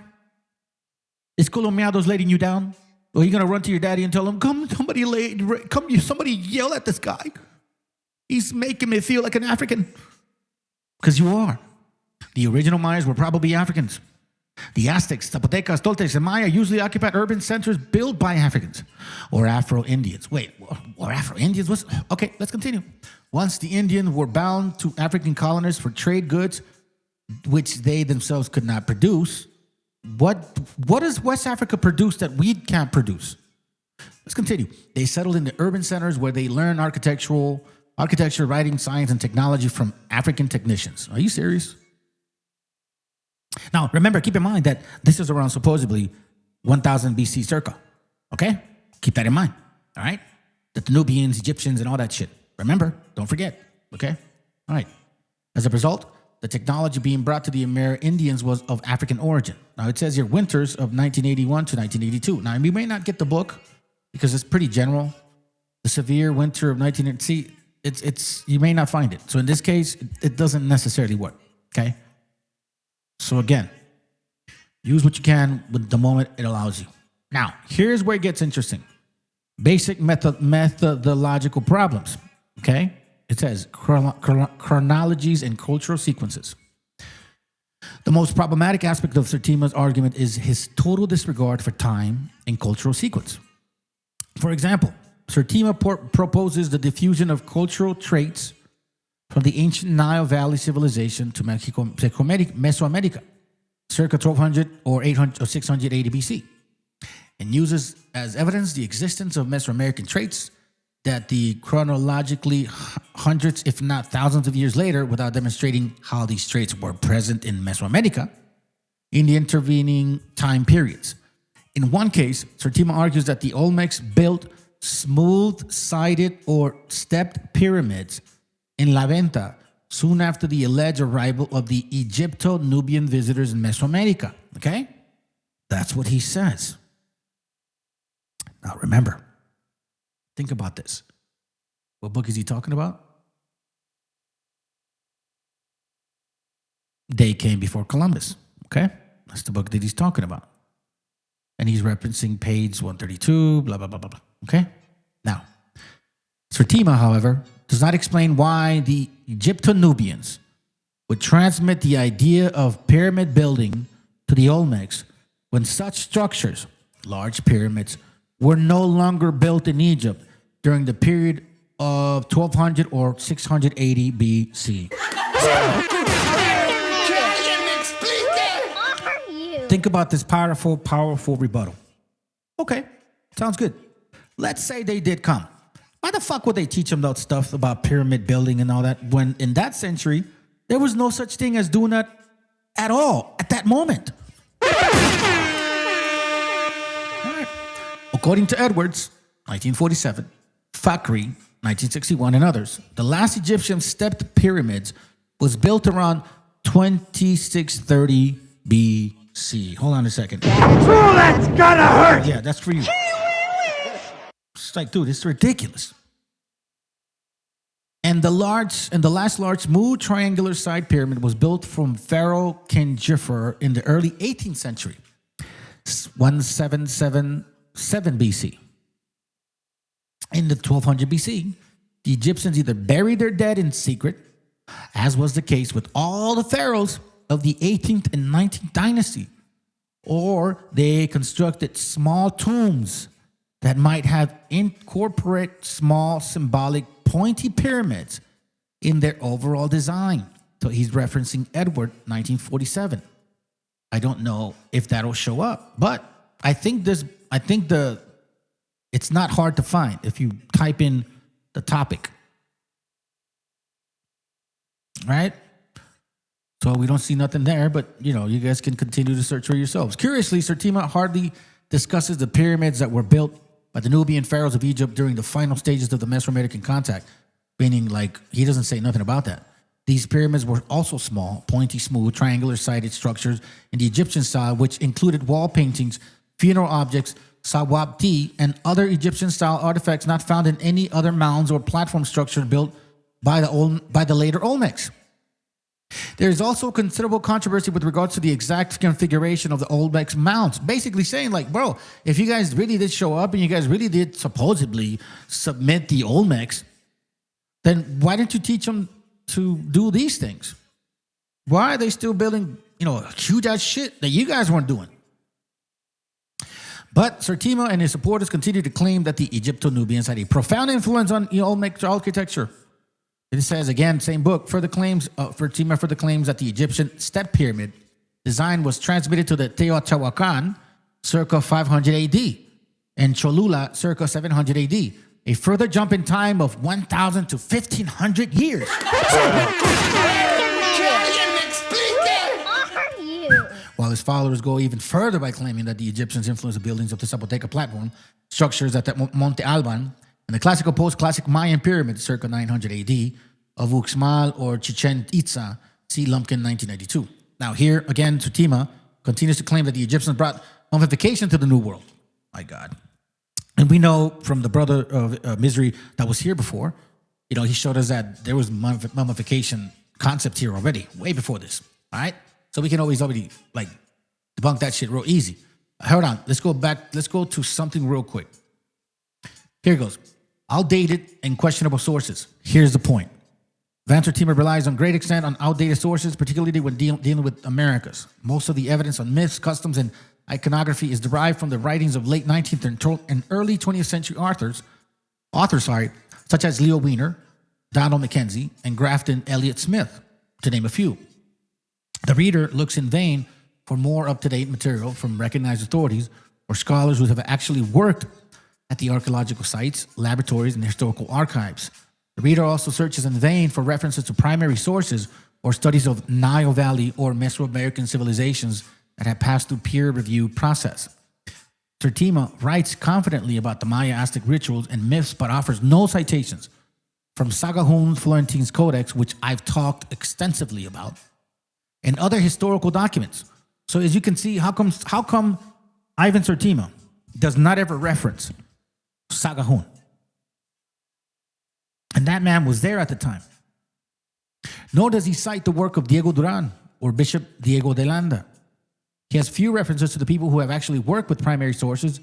Is Colombiados letting you down? Or are you going to run to your daddy and tell him, somebody yell at this guy. He's making me feel like an African. Because you are. The original Mayas were probably Africans. The Aztecs, Zapotecas, Toltecs, and Maya usually occupied urban centers built by Africans or Afro-Indians. Wait, or Afro-Indians? Okay, let's continue. Once the Indians were bound to African colonists for trade goods, which they themselves could not produce, what does West Africa produce that we can't produce? Let's continue. They settled in the urban centers where they learned architecture, writing, science, and technology from African technicians. Are you serious? Now, remember, keep in mind that this is around supposedly 1000 BC circa. Okay? Keep that in mind. All right? The Nubians, Egyptians, and all that shit. Remember? Don't forget. Okay? All right. As a result, the technology being brought to the Amerindians was of African origin. Now, it says here winters of 1981 to 1982. Now, we may not get the book because it's pretty general. The severe winter of 1980. See, it's you may not find it. So in this case, it doesn't necessarily work. Okay. So again, use what you can with the moment it allows you. Now, here's where it gets interesting. Basic methodological problems. Okay. It says chronologies and cultural sequences. The most problematic aspect of Sertima's argument is his total disregard for time and cultural sequence. For example, Sertima proposes the diffusion of cultural traits from the ancient Nile Valley civilization to Mesoamerica, circa 1200 or 800 or 680 BC, and uses as evidence the existence of Mesoamerican traits that the chronologically hundreds, if not thousands of years later, without demonstrating how these traits were present in Mesoamerica in the intervening time periods. In one case, Sertima argues that the Olmecs built smooth-sided or stepped pyramids in La Venta soon after the alleged arrival of the Egypto-Nubian visitors in Mesoamerica. Okay? That's what he says. Now remember, think about this. What book is he talking about? They Came Before Columbus. Okay? That's the book that he's talking about. And he's referencing page 132, blah, blah, blah, blah, blah. Okay? Now, Sertima, however, does not explain why the Egypto-Nubians would transmit the idea of pyramid building to the Olmecs when such structures, large pyramids, were no longer built in Egypt during the period of 1200 or 680 BC. Think about this powerful, powerful rebuttal. Okay, sounds good. Let's say they did come. Why the fuck would they teach them about stuff about pyramid building and all that when in that century, there was no such thing as doing that at all at that moment? According to Edwards, 1947, Fakri, 1961, and others, the last Egyptian stepped pyramids was built around 2630 BC. Hold on a second. Oh, that's gotta hurt! Yeah, that's for you. It's like, dude, it's ridiculous. And the last large smooth triangular side pyramid was built from Pharaoh Khenjefer in the early 18th century, 1777 BC. In the 1200 BC, the Egyptians either buried their dead in secret, as was the case with all the pharaohs of the 18th and 19th dynasty, or they constructed small tombs that might have incorporate small symbolic pointy pyramids in their overall design. So he's referencing Edward, 1947. I don't know if that'll show up, but I think it's not hard to find if you type in the topic. Right? So we don't see nothing there, but you guys can continue to search for yourselves. Curiously, Sertima hardly discusses the pyramids that were built by the Nubian pharaohs of Egypt during the final stages of the Mesoamerican contact, meaning like he doesn't say nothing about that. These pyramids were also small, pointy, smooth, triangular-sided structures in the Egyptian style, which included wall paintings, funeral objects, sawabti, and other Egyptian-style artifacts not found in any other mounds or platform structure built by the later Olmecs. There is also considerable controversy with regards to the exact configuration of the Olmecs mounds, basically saying like, bro, if you guys really did show up and you guys really did supposedly submit the Olmecs, then why didn't you teach them to do these things? Why are they still building, huge ass shit that you guys weren't doing? But Sertima and his supporters continue to claim that the Egypto-Nubians had a profound influence on Olmec architecture. It says, again, same book, further claims that the Egyptian step pyramid design was transmitted to the Teotihuacan circa 500 AD and Cholula circa 700 AD, a further jump in time of 1,000 to 1,500 years. While his followers go even further by claiming that the Egyptians influenced the buildings of the Zapoteca platform, structures at the Monte Alban, and the classical post-classic Mayan pyramid circa 900 AD of Uxmal or Chichen Itza, see Lumpkin 1992. Now here, again, Sertima continues to claim that the Egyptians brought mummification to the New World. My God. And we know from the brother of Misery that was here before, he showed us that there was mummification concept here already, way before this. All right? So we can already like debunk that shit real easy. Hold on. Let's go back. Let's go to something real quick. Here it goes. Outdated and questionable sources. Here's the point. Vancer Tima relies on great extent on outdated sources, particularly when dealing with Americas. Most of the evidence on myths, customs, and iconography is derived from the writings of late 19th and early 20th century authors, such as Leo Wiener, Donald Mackenzie, and Grafton Elliott Smith, to name a few. The reader looks in vain for more up-to-date material from recognized authorities or scholars who have actually worked at the archaeological sites, laboratories, and historical archives. The reader also searches in vain for references to primary sources or studies of Nile Valley or Mesoamerican civilizations that have passed through peer review process. Tertima writes confidently about the Maya Aztec rituals and myths, but offers no citations from Sagahun Florentine's Codex, which I've talked extensively about, and other historical documents. So as you can see, how come Ivan Tertima does not ever reference Sagahun? And that man was there at the time. Nor does he cite the work of Diego Duran or Bishop Diego de Landa. He has few references to the people who have actually worked with primary sources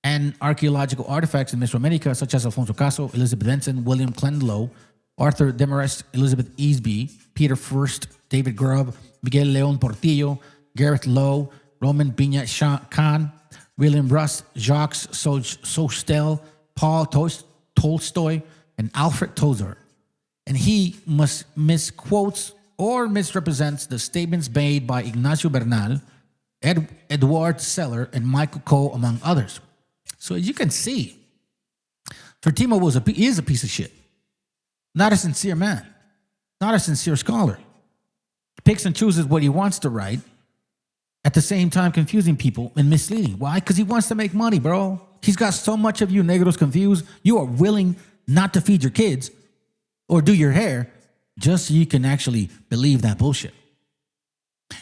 and archaeological artifacts in Mesoamerica, such as Alfonso Caso, Elizabeth Benson, William Clendlow, Arthur Demarest, Elizabeth Easby, Peter Furst, David Grubb, Miguel Leon Portillo, Gareth Lowe, Roman Piña Khan, William Rust, Jacques Sostel, Paul Tolstoy, and Alfred Tozer. And he misquotes or misrepresents the statements made by Ignacio Bernal, Edward Seller, and Michael Coe, among others. So as you can see, Tertima is a piece of shit. Not a sincere man. Not a sincere scholar. He picks and chooses what he wants to write, at the same time confusing people and misleading. Why? Because he wants to make money, bro. He's got so much of you negros confused, you are willing not to feed your kids or do your hair just so you can actually believe that bullshit.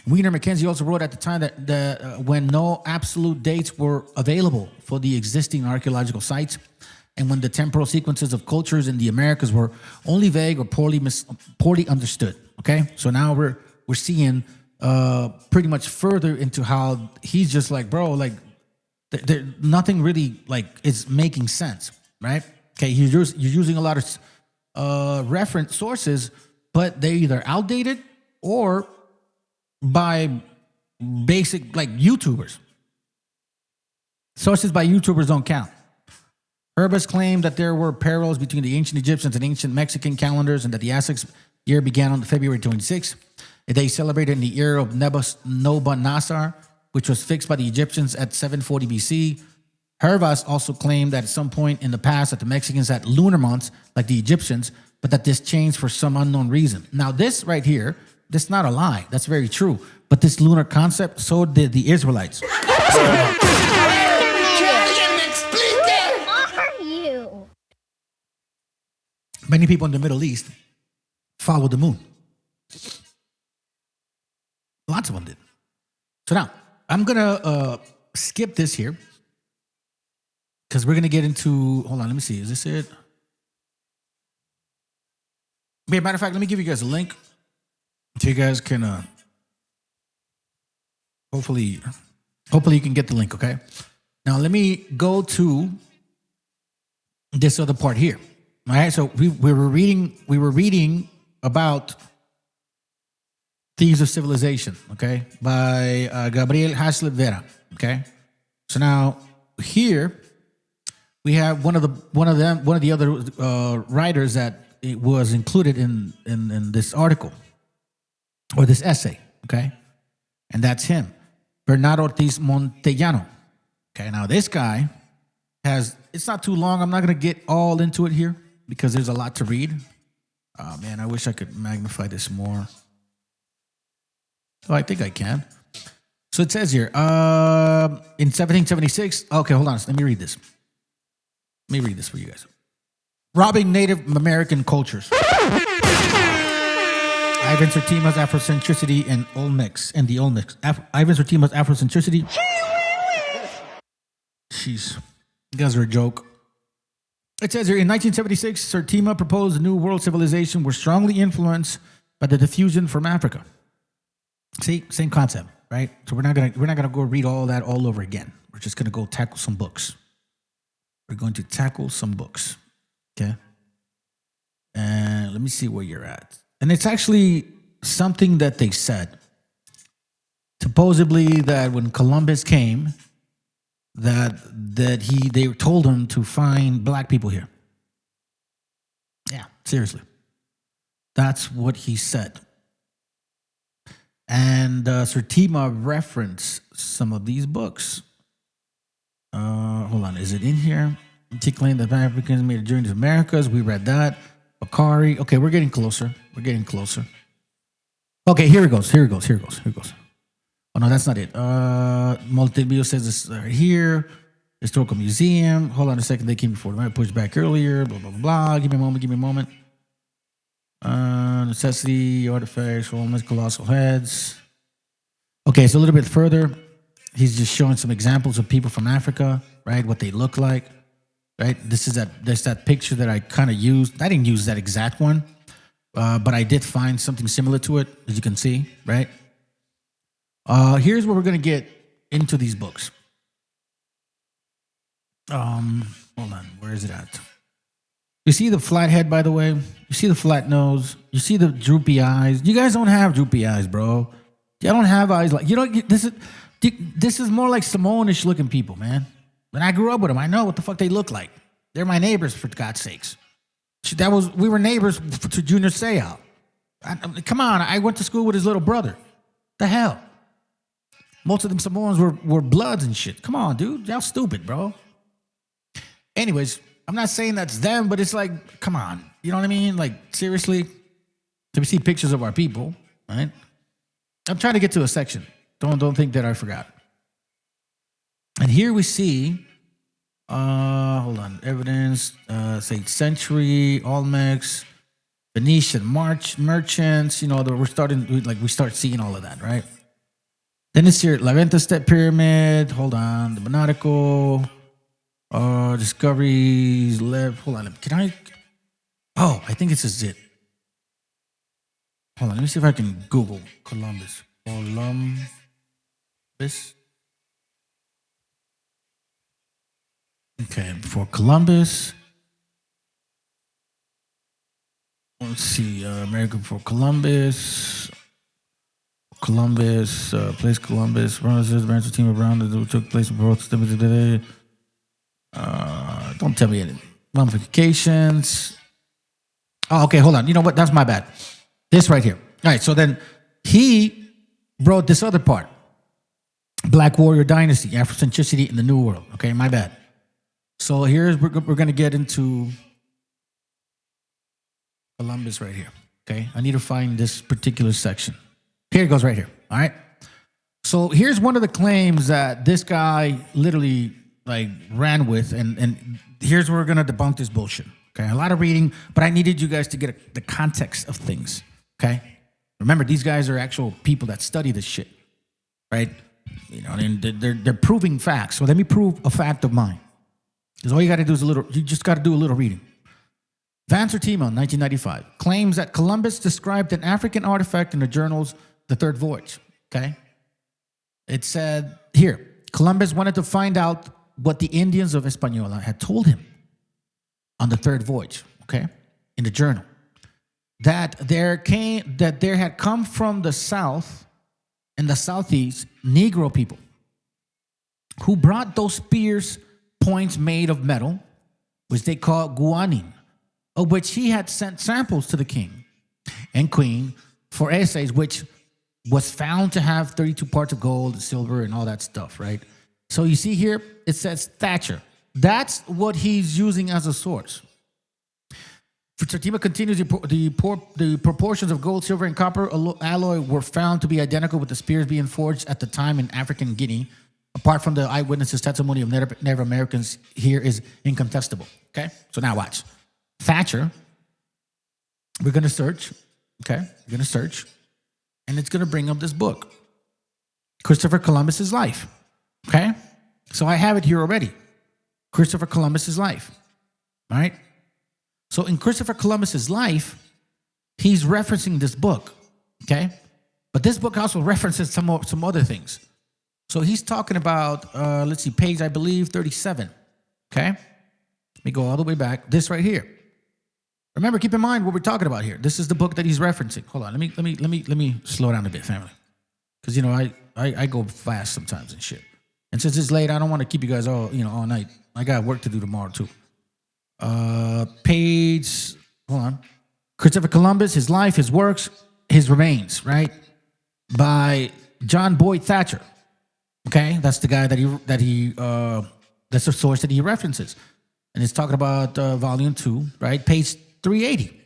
Wiener Mackenzie also wrote at the time that when no absolute dates were available for the existing archaeological sites, and when the temporal sequences of cultures in the Americas were only vague or poorly understood. Okay, so now we're seeing pretty much further into how he's just like, bro, like nothing really like is making sense, right? Okay, you're using a lot of reference sources, but they're either outdated or by basic like YouTubers. Sources by YouTubers don't count. Herbus claimed that there were parallels between the ancient Egyptians and ancient Mexican calendars, and that the Aztecs year began on February 26th. They celebrated in the era of Nebuchadnezzar, which was fixed by the Egyptians at 740 BC. Hervas also claimed that at some point in the past that the Mexicans had lunar months like the Egyptians, but that this changed for some unknown reason. Now this right here, that's not a lie. That's very true. But this lunar concept, so did the Israelites. Many people in the Middle East followed the moon. Lots of them did. So now, I'm going to skip this here because we're going to get into, hold on, let me see. Is this it? Matter of fact, let me give you guys a link so you guys can, hopefully you can get the link, okay? Now, let me go to this other part here. All right, so we were reading about Thieves of Civilization, okay, by Gabriel Haslett Vera, okay. So now here we have one of the other writers that it was included in this article or this essay, okay, and that's him, Bernardo Ortiz Montellano. Okay, now this guy has, it's not too long. I'm not going to get all into it here because there's a lot to read. Oh, man, I wish I could magnify this more. Oh, I think I can. So it says here, in 1776, okay, hold on. Let me read this. Let me read this for you guys. Robbing Native American cultures. Ivan Sertima's Afrocentricity and Olmecs. Ivan Sertima's Afrocentricity. Jeez. You guys are a joke. It says here, in 1976, Sir Tima proposed a new world civilization were strongly influenced by the diffusion from Africa. See, same concept, right? So we're not gonna go read all that all over again. We're just gonna go tackle some books. We're going to tackle some books, okay? And let me see where you're at. And it's actually something that they said. Supposedly that when Columbus came, they told him to find black people here. Yeah, seriously. That's what he said. And Sir Tima referenced some of these books. Hold on, is it in here? He claimed that Africans made a journey to Americas. We read that. Bakari. Okay, we're getting closer. We're getting closer. Okay, here it goes. Here it goes. Here it goes. Here it goes. Oh, no, that's not it. Multibio says this right here. Historical Museum. Hold on a second. They came before. I pushed back earlier. Blah, blah, blah, blah. Give me a moment. Give me a moment. Necessity, artifacts, Romans, colossal heads. Okay, so a little bit further. He's just showing some examples of people from Africa, right? What they look like, right? This is that picture that I kind of used. I didn't use that exact one, but I did find something similar to it, as you can see, right? Here's where we're going to get into these books. Hold on. Where is it at? You see the flat head, by the way? You see the flat nose? You see the droopy eyes? You guys don't have droopy eyes, bro. You don't have eyes like... This is more like Samoanish looking people, man. When I grew up with them, I know what the fuck they look like. They're my neighbors, for God's sakes. We were neighbors to Junior Seau. Come on, I went to school with his little brother. The hell? Most of them Samoans were bloods and shit. Come on, dude. Y'all stupid, bro. Anyways, I'm not saying that's them, but it's like, come on. You know what I mean? Like, seriously? So we see pictures of our people, right? I'm trying to get to a section. Don't think that I forgot. And here we see, hold on, evidence, say 8th century, Olmecs, Venetian merchants, we start seeing all of that, right? Then it's here, La Venta Step Pyramid, hold on, the Monarchical, discoveries, hold on, I think this is it. Hold on, let me see if I can Google Columbus. Okay, before Columbus. Let's see, America before Columbus. Place Columbus. The team around that took place before. Don't tell me anything. Mummifications. Oh, okay, hold on. You know what? That's my bad. This right here. All right, so then he wrote this other part. Black Warrior Dynasty, Afrocentricity in the New World. Okay, my bad. So we're going to get into Columbus right here. Okay, I need to find this particular section. Here it goes right here. All right. So here's one of the claims that this guy literally ran with, and here's where we're going to debunk this bullshit. Okay, a lot of reading, but I needed you guys to get the context of things. Okay, remember these guys are actual people that study this shit, right? You know, and they're proving facts. So let me prove a fact of mine. Because all you got to do is you just got to do a little reading. Van Sertima, 1995, claims that Columbus described an African artifact in the journals, The Third Voyage. Okay, it said here, Columbus wanted to find out what the Indians of Hispaniola had told him on the third voyage. Okay, in the journal, that there had come from the south and the southeast Negro people who brought those spears points made of metal, which they call guanin, of which he had sent samples to the king and queen for essays, which was found to have 32 parts of gold, silver, and all that stuff, right? So you see here, it says Thatcher. That's what he's using as a source. Sertima continues, the proportions of gold, silver, and copper alloy were found to be identical with the spears being forged at the time in African Guinea. Apart from the eyewitnesses' testimony of Native Americans, here is incontestable. Okay, so now watch. Thatcher, we're going to search. Okay, we're going to search, and it's going to bring up this book, Christopher Columbus's Life. Okay, so I have it here already. Christopher Columbus's Life. All right? So in Christopher Columbus's life, he's referencing this book, okay? But this book also references some other things. So he's talking about, let's see, page, I believe, 37, okay? Let me go all the way back. This right here. Remember, keep in mind what we're talking about here. This is the book that he's referencing. Hold on, let me slow down a bit, family. Because, you know, I go fast sometimes and shit. And since it's late, I don't want to keep you guys all night. I got work to do tomorrow, too. Page, hold on. Christopher Columbus, His Life, His Works, His Remains, right? By John Boyd Thatcher. Okay, that's the guy that's the source that he references. And it's talking about volume 2, right? Page 380.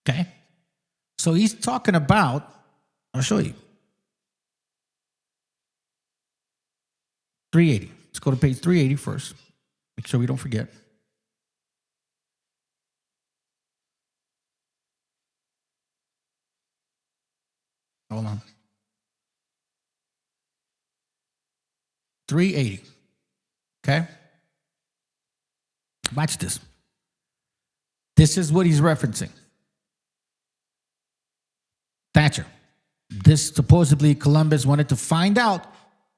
Okay? So he's talking about, I'll show you. 380. Let's go to page 380 first. Make sure we don't forget. Hold on. 380. Okay? Watch this. This is what he's referencing. Thatcher. This supposedly Columbus wanted to find out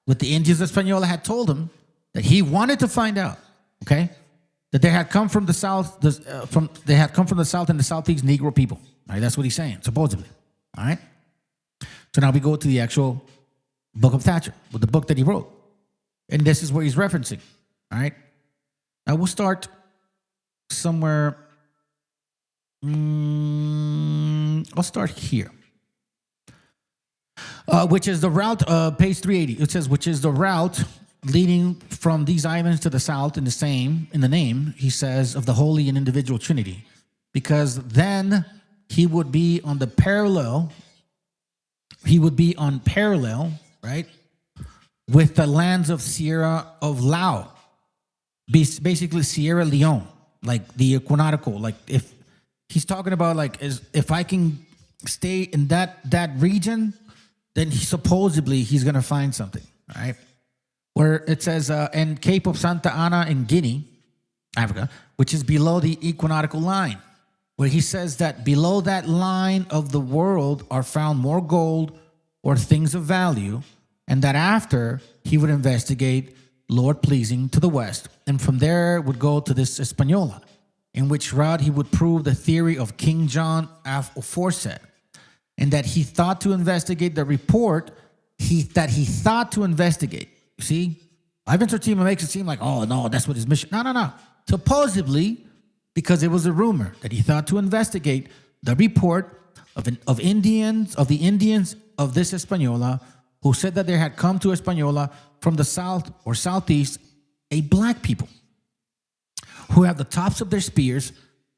what the Indians of Hispaniola had told him that he wanted to find out. Okay? That they had come from the south, they had come from the south and the southeast Negro people. All right, that's what he's saying, supposedly. All right? So now we go to the actual book of Thatcher, with the book that he wrote. And this is where he's referencing. All right? Now we'll start somewhere. I'll start here. Which is the route, page 380. It says, which is the route leading from these islands to the south in the name, he says, of the Holy and Individual Trinity. Because then he would be on parallel, right, with the lands of Sierra of Lao, basically Sierra Leone, like the equinoctial. Like if he's talking about if I can stay in that region, then supposedly he's going to find something, all right? Where it says, in Cape of Santa Ana in Guinea, Africa, which is below the equinoctial line, where he says that below that line of the world are found more gold or things of value, and that after he would investigate, Lord pleasing, to the west, and from there would go to this Hispaniola, in which route he would prove the theory of King John aforesaid, and that he thought to investigate the report that he thought to investigate. You see, Ivan Tertima makes it seem like, oh no, that's what his mission. No. Supposedly, because it was a rumor that he thought to investigate the report of the Indians of this Hispaniola, who said that there had come to Hispaniola from the south or southeast a black people who have the tops of their spears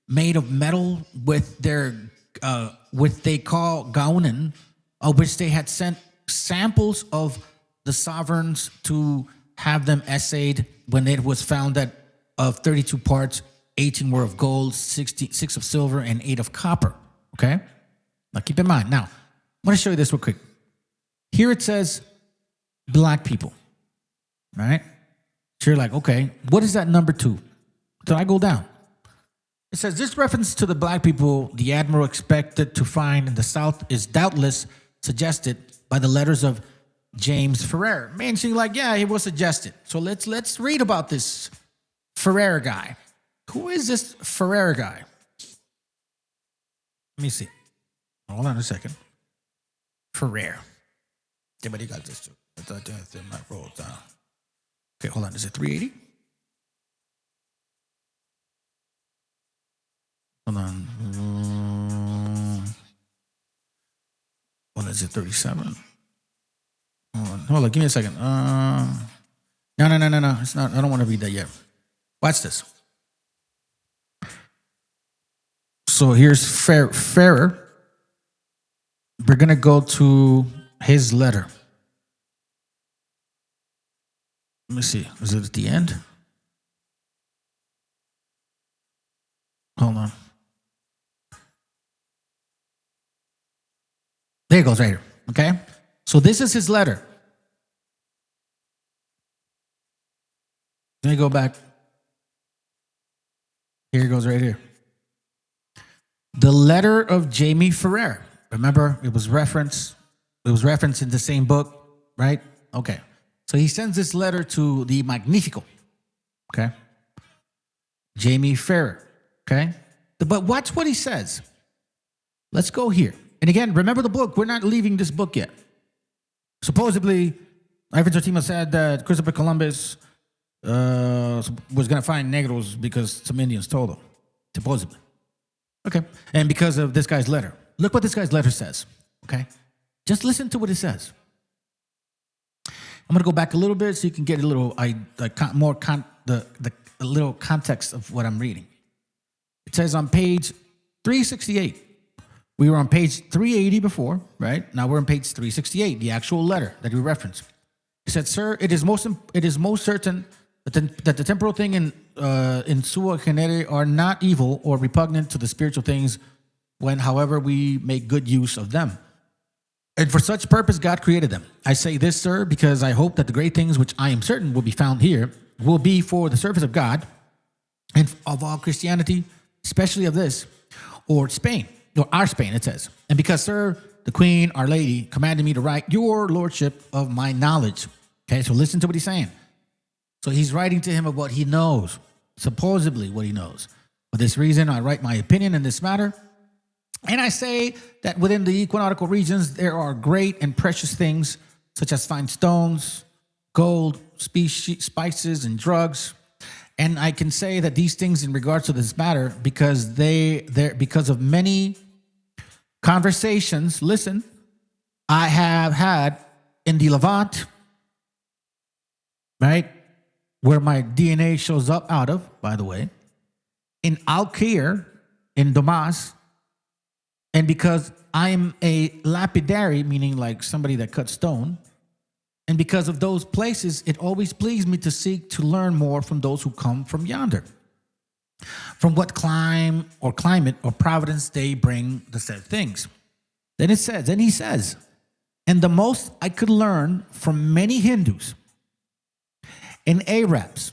made of metal with their what they call gaunen, of which they had sent samples of the sovereigns to have them assayed, when it was found that of 32 parts, 18 were of gold, 6 of silver, and 8 of copper. Okay? Now keep in mind. Now, I'm going to show you this real quick. Here it says black people. Right? So you're like, okay, what is that number 2? So I go down. It says, this reference to the black people the admiral expected to find in the south is doubtless suggested by the letters of James Ferrer. Man, she's like, yeah, he was suggested. So let's read about this Ferrer guy. Who is this Ferrer guy? Let me see. Hold on a second. Ferrer. Everybody got this too. My roll down. Okay, hold on. Is it 380? Hold on. What is it? 37? Hold on. Give me a second. No. It's not. I don't want to read that yet. Watch this. So here's Ferrer. We're going to go to his letter. Let me see. Is it at the end? Hold on. There it goes right here. Okay? So this is his letter. Let me go back. Here it goes right here. The letter of Jamie Ferrer. Remember, it was referenced in the same book, right? Okay. So he sends this letter to the Magnifico. Okay. Jamie Ferrer. Okay. But watch what he says. Let's go here. And again, remember the book. We're not leaving this book yet. Supposedly, Ivan Sertima said that Christopher Columbus was going to find Negros because some Indians told him. Supposedly. Okay. And because of this guy's letter. Look what this guy's letter says. Okay. Just listen to what it says. I'm going to go back a little bit so you can get a little a little context of what I'm reading. It says on page 368. We were on page 380 before, right? Now we're on page 368, the actual letter that we referenced. It said, "Sir, it is most certain that the temporal thing in sua genere are not evil or repugnant to the spiritual things when, however, we make good use of them. And for such purpose God created them. I say this, sir, because I hope that the great things which I am certain will be found here will be for the service of God and of all Christianity, especially of this, or Spain, or our Spain, it says. And because, sir, the Queen, Our Lady, commanded me to write your lordship of my knowledge." Okay, so listen to what he's saying. So he's writing to him of what he knows, supposedly what he knows. For this reason, I write my opinion in this matter. And I say that within the equinoctial regions, there are great and precious things, such as fine stones, gold, spices, and drugs. And I can say that these things in regards to this matter, because of many conversations, listen, I have had in the Levant, right, where my DNA shows up out of, by the way, in Al-Khair, in Damas, and because I'm a lapidary, meaning like somebody that cuts stone, and because of those places, it always pleased me to seek to learn more from those who come from yonder, from what climate or providence they bring the said things. Then he says, and the most I could learn from many Hindus and Arabs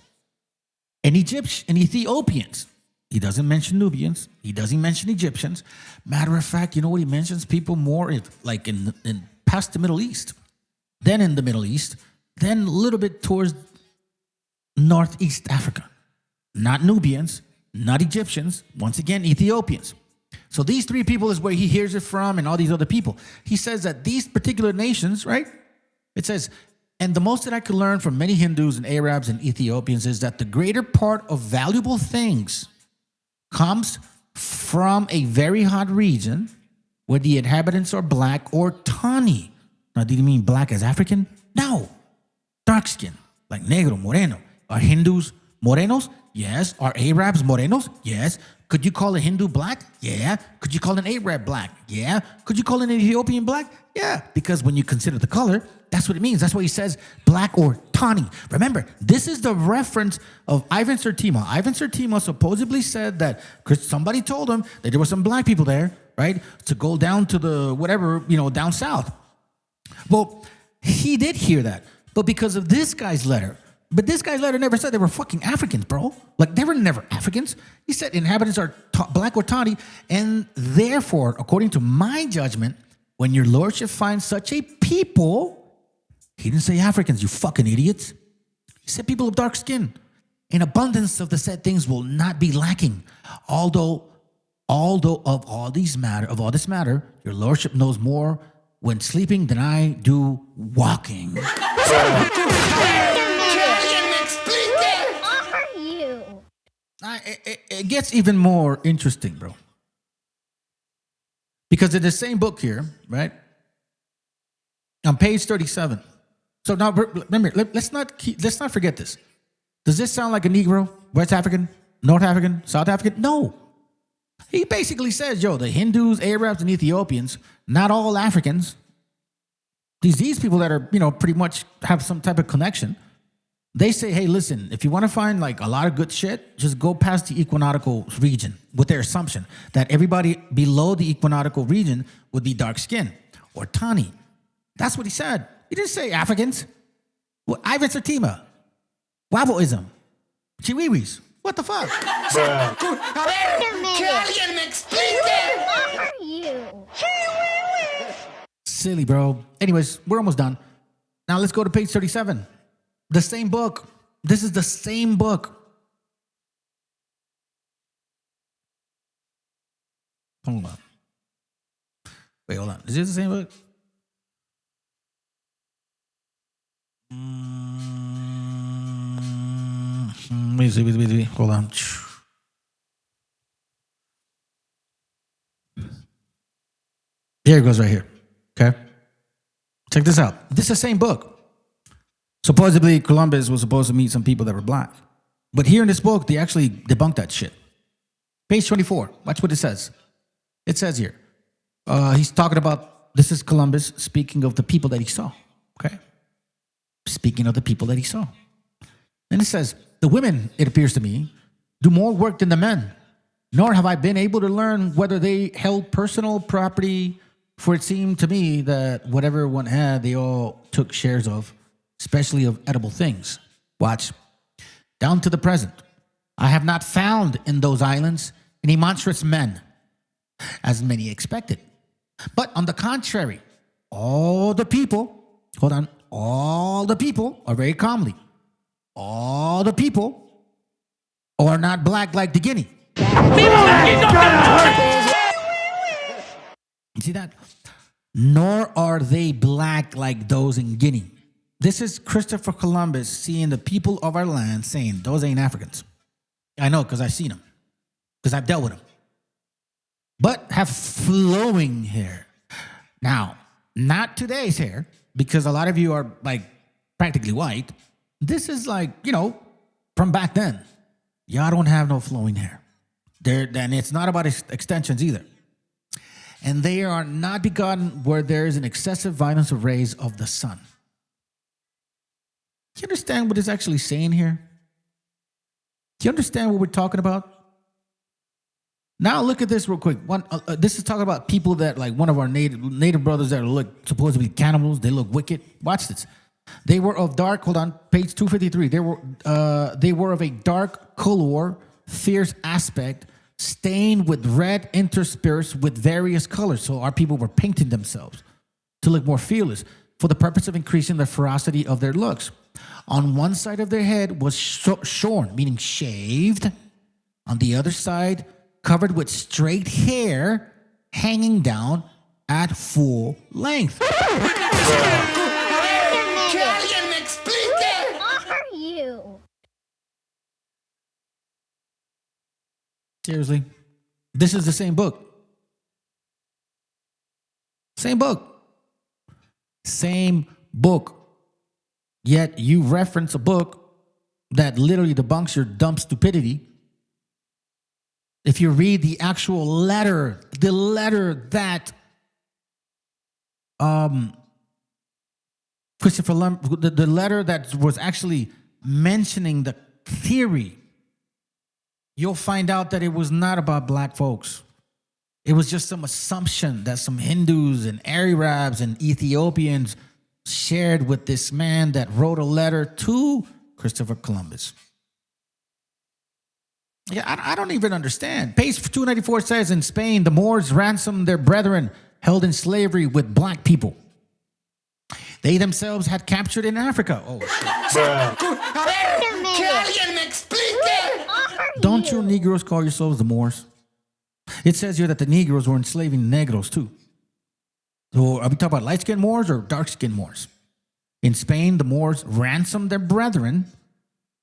and Ethiopians. He doesn't mention Nubians. He doesn't mention Egyptians. Matter of fact, you know what he mentions? People more like in past the Middle East. Then in the Middle East. Then a little bit towards Northeast Africa. Not Nubians, not Egyptians. Once again, Ethiopians. So these three people is where he hears it from and all these other people. He says that these particular nations, right? It says, and the most that I could learn from many Hindus and Arabs and Ethiopians is that the greater part of valuable things comes from a very hot region where the inhabitants are black or tawny. Now, do you mean black as African? No. Dark skin, like negro, moreno. Are Hindus morenos? Yes. Are Arabs morenos? Yes. Could you call a Hindu black? Yeah. Could you call an Arab black? Yeah. Could you call an Ethiopian black? Yeah. Because when you consider the color, that's what it means. That's why he says black or tawny. Remember, this is the reference of Ivan Sertima. Ivan Sertima supposedly said that somebody told him that there were some black people there, right, to go down to the whatever, down south. Well, he did hear that. But because of this guy's letter, never said they were fucking Africans, bro. Like, they were never Africans. He said inhabitants are black or tawny, and therefore, according to my judgment, when your lordship finds such a people, he didn't say Africans, you fucking idiots. He said people of dark skin. An abundance of the said things will not be lacking. Although of all this matter, your lordship knows more when sleeping than I do walking. It gets even more interesting, bro. Because in the same book here, right, on page 37. So now remember, let's not forget this. Does this sound like a Negro, West African, North African, South African? No. He basically says, the Hindus, Arabs, and Ethiopians, not all Africans. These people that are, pretty much have some type of connection. They say, hey, listen, if you want to find like a lot of good shit, just go past the equinoctial region with their assumption that everybody below the equinoctial region would be dark skin or tawny. That's what he said. He didn't say Africans. Well, Ivan Sertima, Waboism, Chiwiwis, What the fuck? A ver, que alguien me explique. Are you? Silly, bro. Anyways, we're almost done. Now let's go to page 37. The same book. This is the same book. Hold on. Wait, hold on. Is this the same book? Wait. Hold on. Here it goes right here. Okay? Check this out. This is the same book. Supposedly, Columbus was supposed to meet some people that were black. But here in this book, they actually debunked that shit. Page 24. Watch what it says. It says here. He's talking about, this is Columbus speaking of the people that he saw. Okay? Speaking of the people that he saw. Then it says, the women, it appears to me, do more work than the men. Nor have I been able to learn whether they held personal property, for it seemed to me that whatever one had, they all took shares of, especially of edible things. Watch. Down to the present, I have not found in those islands any monstrous men, as many expected. But on the contrary, all the people are very comely. All the people are not black like the guinea. You see that? Nor are they black like those in Guinea. This is Christopher Columbus seeing the people of our land saying, those ain't Africans. I know, because I've seen them. Because I've dealt with them. But have flowing hair. Now, not today's hair, because a lot of you are like practically white. This is like, from back then. Y'all don't have no flowing hair. And it's not about extensions either. And they are not begotten where there is an excessive violence of rays of the sun. Do you understand what it's actually saying here? Do you understand what we're talking about? Now look at this real quick. This is talking about people that, like one of our native brothers that look supposedly cannibals. They look wicked. Watch this. They were of dark. Hold on, page 253. They were of a dark color, fierce aspect, stained with red interspersed with various colors. So our people were painting themselves to look more fearless for the purpose of increasing the ferocity of their looks. On one side of their head was shorn, meaning shaved. On the other side, covered with straight hair hanging down at full length. Que alguien me explique. Are you? Seriously? This is the same book. Same book. Same book. Yet you reference a book that literally debunks your dumb stupidity. If you read the actual letter, the letter that Christopher the letter that was actually mentioning the theory, you'll find out that it was not about black folks. It was just some assumption that some Hindus and Arabs and Ethiopians shared with this man that wrote a letter to Christopher Columbus. Yeah, I don't even understand. Page 294 says, in Spain, the Moors ransomed their brethren held in slavery with black people. They themselves had captured in Africa. Oh, shit. A ver, que alguien me explique. Don't you Negroes call yourselves the Moors? It says here that the Negroes were enslaving Negros too. So are we talking about light-skinned Moors or dark-skinned Moors? In Spain, the Moors ransomed their brethren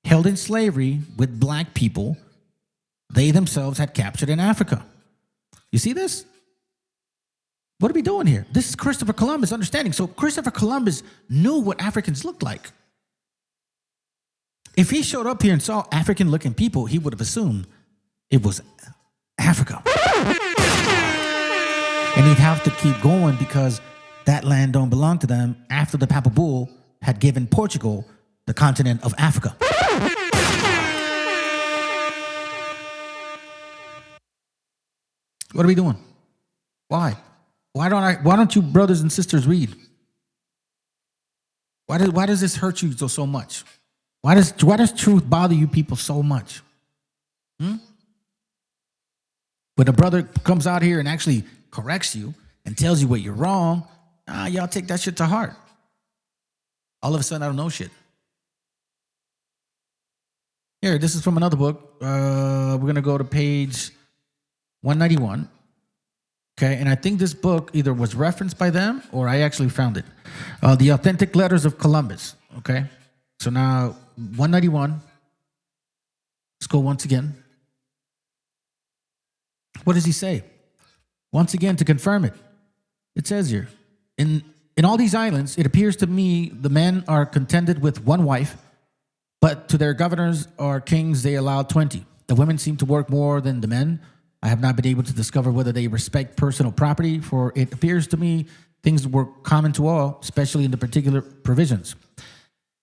held in slavery with black people they themselves had captured in Africa. You see this? What are we doing here? This is Christopher Columbus understanding. So Christopher Columbus knew what Africans looked like. If he showed up here and saw African-looking people, he would have assumed it was Africa. And he'd have to keep going because that land don't belong to them after the Papal Bull had given Portugal the continent of Africa. What are we doing? Why? Why don't you brothers and sisters read? Why does this hurt you so much? Why does truth bother you people so much? When a brother comes out here and actually corrects you and tells you what you're wrong, y'all take that shit to heart. All of a sudden, I don't know shit. Here, this is from another book. We're going to go to page 191. Okay, and I think this book either was referenced by them or I actually found it. The Authentic Letters of Columbus. Okay, so now 191. Let's go once again. What does he say? Once again, to confirm it, it says here, in all these islands, it appears to me the men are contented with one wife, but to their governors or kings they allow 20. The women seem to work more than the men. I have not been able to discover whether they respect personal property, for it appears to me things were common to all, especially in the particular provisions.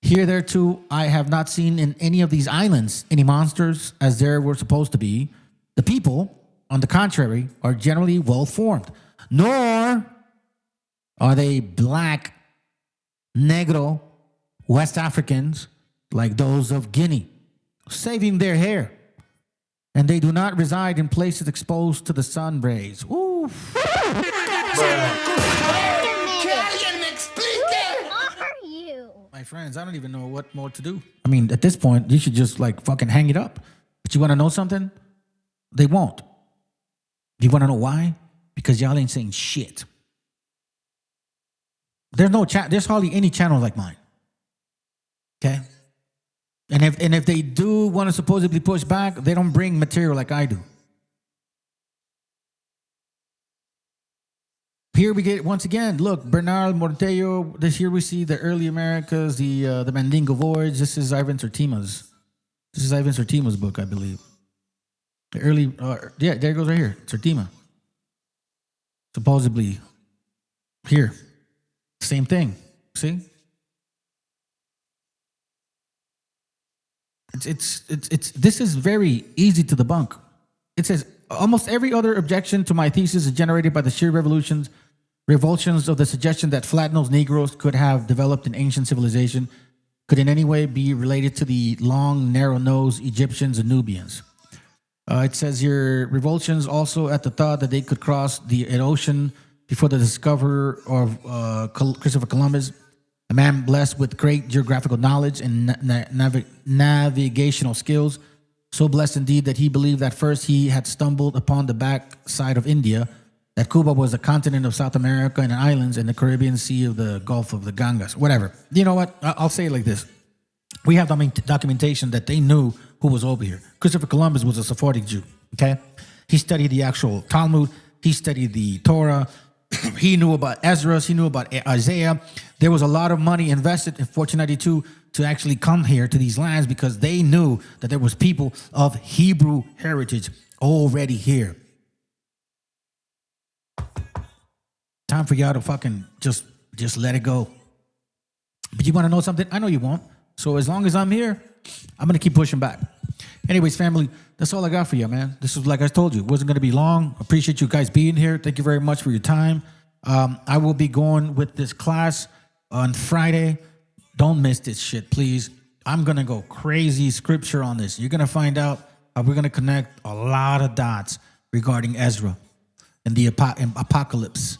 Here, there too, I have not seen in any of these islands any monsters as there were supposed to be. The people, on the contrary, are generally well-formed, nor are they black, negro, West Africans like those of Guinea, saving their hair. And they do not reside in places exposed to the sun rays. Oof. Que alguien me explique. Who are you? My friends, I don't even know what more to do. I mean, at this point, you should just like fucking hang it up. But you want to know something? They won't. You want to know why? Because y'all ain't saying shit. There's hardly any channel like mine. Okay? And if they do want to supposedly push back, they don't bring material like I do. Here we get, once again, look, Bernard Mortello, here we see the early Americas, the Mandingo Voyage. This is Ivan Sertima's. This is Ivan Sertima's book, I believe. The early, yeah, there it goes right here, Sertima. Supposedly, here, same thing, see? This is very easy to debunk. It says, almost every other objection to my thesis is generated by the sheer revulsions of the suggestion that flat-nosed Negroes could have developed in ancient civilization, could in any way be related to the long, narrow-nosed Egyptians and Nubians. It says here, revulsions also at the thought that they could cross the ocean before the discoverer of Christopher Columbus, a man blessed with great geographical knowledge and navigational skills, so blessed indeed that he believed that first he had stumbled upon the back side of India, that Cuba was a continent of South America and islands in the Caribbean Sea of the Gulf of the Ganges, whatever. You know what? I'll say it like this. We have documentation that they knew who was over here. Christopher Columbus was a Sephardic Jew, okay? He studied the actual Talmud. He studied the Torah. He knew about Ezra. He knew about Isaiah. There was a lot of money invested in 1492 to actually come here to these lands because they knew that there was people of Hebrew heritage already here. Time for y'all to fucking just let it go. But you want to know something? I know you won't. So as long as I'm here, I'm going to keep pushing back. Anyways, family, that's all I got for you, man. This was, like I told you, it wasn't going to be long. Appreciate you guys being here. Thank you very much for your time. I will be going with this class on Friday. Don't miss this shit, please. I'm going to go crazy scripture on this. You're going to find out how we're going to connect a lot of dots regarding Ezra and the apocalypse.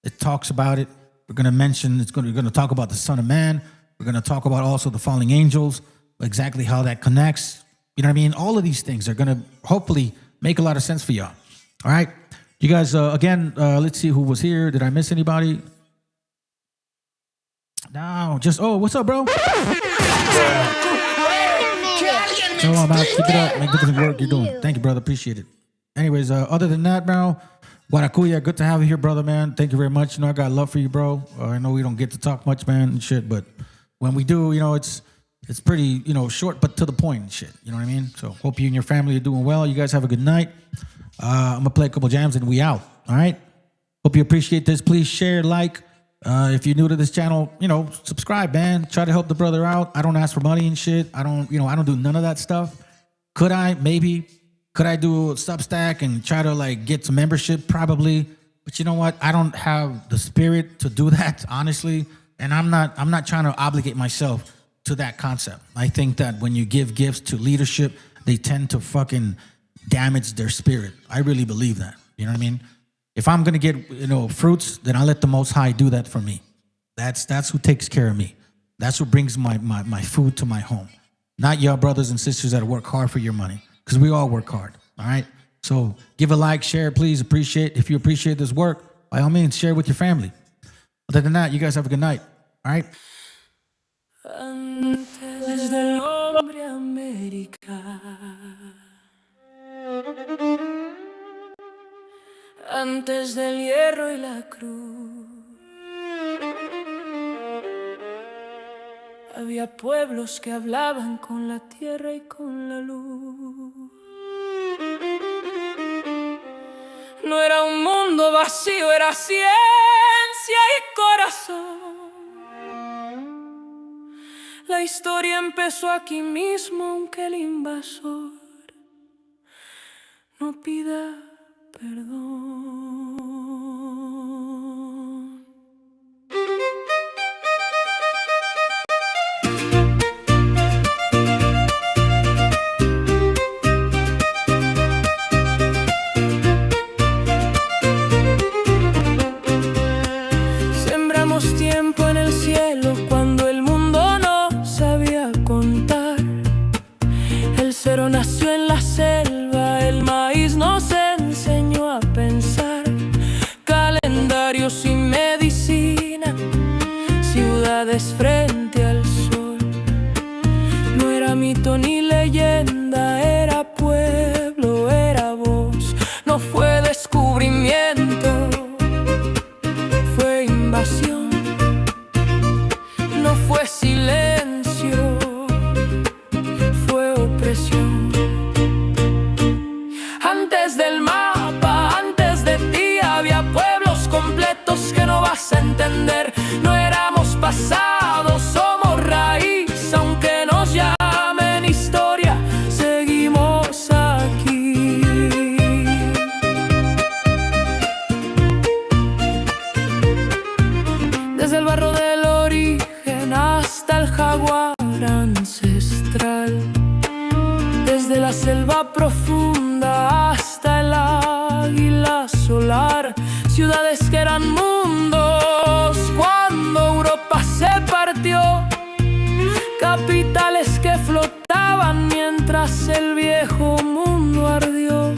It talks about it. We're going to mention, we're going to talk about the Son of Man. We're going to talk about also the falling angels, exactly how that connects. You know what I mean? All of these things are going to hopefully make a lot of sense for y'all. All right? You guys, again, let's see who was here. Did I miss anybody? No, just, oh, what's up, bro? So I'm out. Keep it up. Make the work you're doing. Thank you, brother. Appreciate it. Anyways, other than that, bro, Guaracuya, good to have you here, brother, man. Thank you very much. You know, I got love for you, bro. I know we don't get to talk much, man, and shit, but when we do, you know, it's pretty, you know, short but to the point and shit. You know what I mean? So hope you and your family are doing well. You guys have a good night. I'm going to play a couple jams and we out. All right? Hope you appreciate this. Please share, like. If you're new to this channel, you know, subscribe, man. Try to help the brother out. I don't ask for money and shit. I don't do none of that stuff. Could I? Maybe. Could I do a Substack and try to like get some membership? Probably. But you know what? I don't have the spirit to do that, honestly. And I'm not trying to obligate myself to that concept. I think that when you give gifts to leadership, they tend to fucking damage their spirit. I really believe that. You know what I mean? If I'm gonna get, fruits, then I let the Most High do that for me. That's who takes care of me. That's who brings my food to my home. Not your brothers and sisters that work hard for your money, because we all work hard. All right. So give a like, share, please. Appreciate. If you appreciate this work, by all means, share it with your family. Other than that, you guys have a good night. All right. Antes del hombre América, antes del hierro y la cruz, había pueblos que hablaban con la tierra y con la luz. No era un mundo vacío, era ciencia y corazón. La historia empezó aquí mismo, aunque el invasor no pida perdón. Sembramos tiempo en el cielo cuando el mundo no sabía contar. El cero nació en la selva, el maíz nos enseñó a pensar. Calendarios y medicina, ciudades frente al sol. No era mito ni leyenda, era pueblo, era voz. No fue descubrimiento, fue invasión. No fue silencio, fue opresión. Antes del mapa, antes de ti, había pueblos completos que no vas a entender. No éramos pasado, somos raíz, aunque nos llamen historia, seguimos aquí. Desde el barro del origen hasta el jaguar ancestral, desde la selva profunda hasta el águila solar, ciudades que eran mundos cuando Europa se partió, capitales que flotaban mientras el viejo mundo ardió.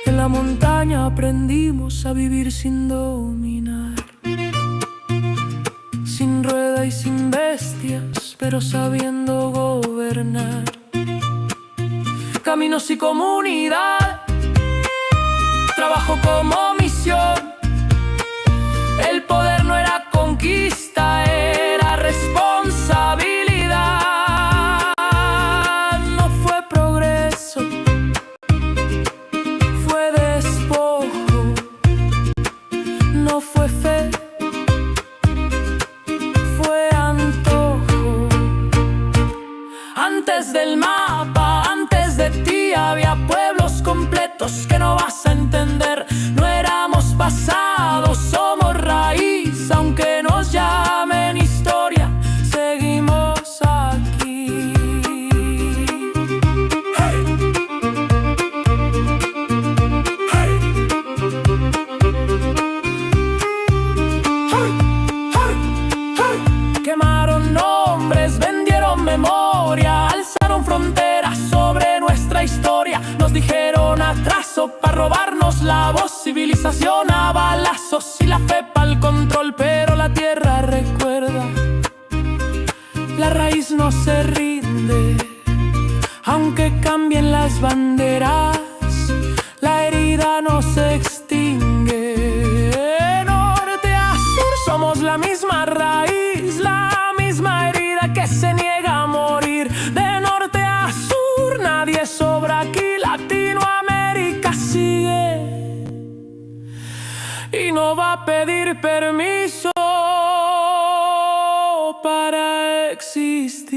En la montaña aprendimos a vivir sin dominar, sin rueda y sin bestias, pero sabiendo gobernar. Caminos y comunidad, trabajo como misión. El poder no era conquista, era responsabilidad. No fue progreso, fue despojo. No fue fe, fue antojo. Antes del mapa, antes de ti, había pueblos completos que no vas a entender. No éramos pasado, somos raíz, aunque nos llamen historia, seguimos aquí. Hey. Hey. Hey. Hey. Hey. Quemaron nombres, vendieron memoria, alzaron fronteras sobre nuestra historia. Nos dijeron atraso para robarnos la voz, civilización a balazos y la fe pa'l control. Pero la tierra recuerda, la raíz no se rinde. Aunque cambien las banderas, la herida no se extingue. Norte a sur somos la misma raíz, la misma herida que se niega a morir. De norte a sur nadie sobra aquí, Latinoamérica sigue y no va a pedir permiso para existir.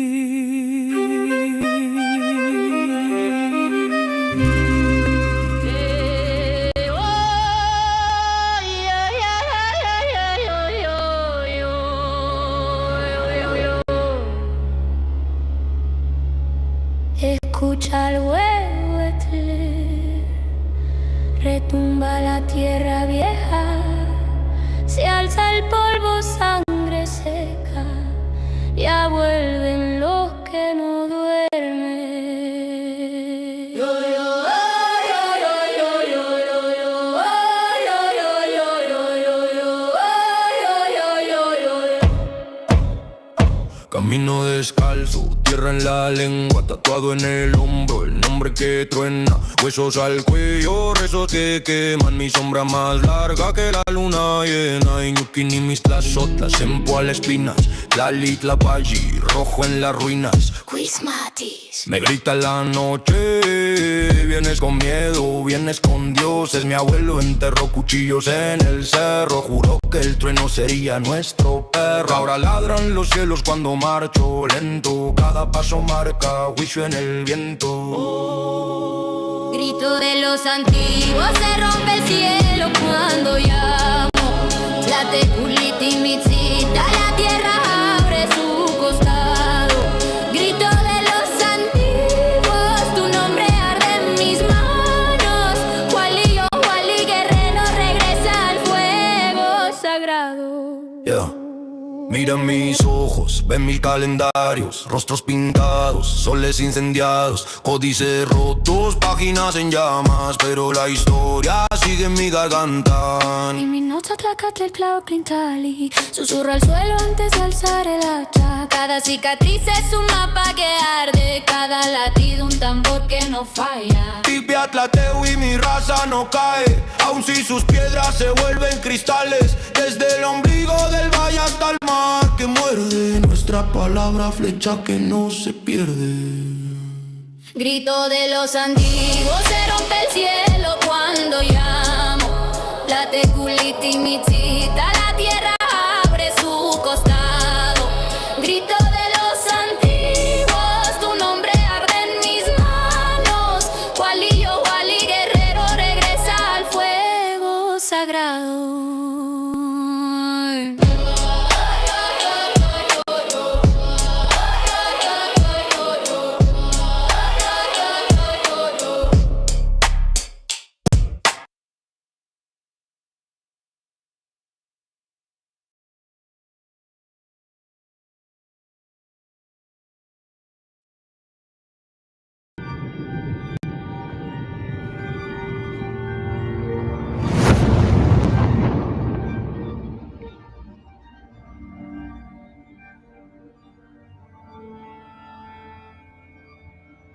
Camino descalzo, tierra en la lengua, tatuado en el hombro, el nombre que truena, huesos al cuello, rezos que queman, mi sombra más larga que la luna llena. Iñuki ni mis tlazotas, empoal espinas, Tlalit la Palli, rojo en las ruinas. Me grita la noche, vienes con miedo, vienes con Dios. Es mi abuelo, enterró cuchillos en el cerro, juró que el trueno sería nuestro perro. Ahora ladran los cielos cuando marcho lento, cada paso marca juicio en el viento. Grito de los antiguos, se rompe el cielo cuando llamo. La teculiti mitzita, la tierra abre su costado. Grito de los antiguos, tu nombre arde en mis manos. Wally guerrero regresa al fuego sagrado. Yeah. Mira mis ojos, ven mis calendarios, rostros pintados, soles incendiados, códices rotos, páginas en llamas, pero la historia sigue en mi garganta. Y mi noche atlacate el clavo clintali, susurra al suelo antes de alzar el hacha. Cada cicatriz es un mapa que arde, cada latido un tambor que no falla. Tibia Tlateu y mi raza no cae, aun si sus piedras se vuelven cristales. Desde el ombligo del valle hasta el mar que muerde, nuestra palabra flecha que no se pierde. Grito de los antiguos, se rompe el cielo cuando llamo. La teculiti mitzita, la tierra abre su costado. Grito de los antiguos, tu nombre arde en mis manos. Wally guerrero regresa al fuego sagrado.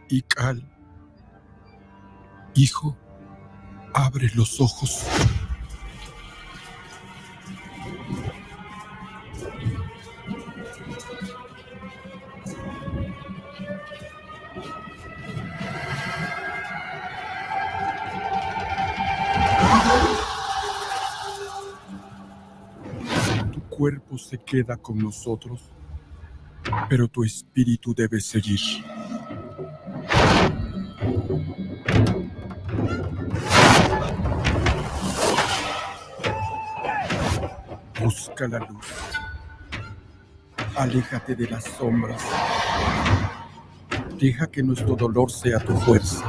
Ical, hijo, abre los ojos. Tu cuerpo se queda con nosotros, pero tu espíritu debe seguir. Busca la luz. Aléjate de las sombras. Deja que nuestro dolor sea tu fuerza.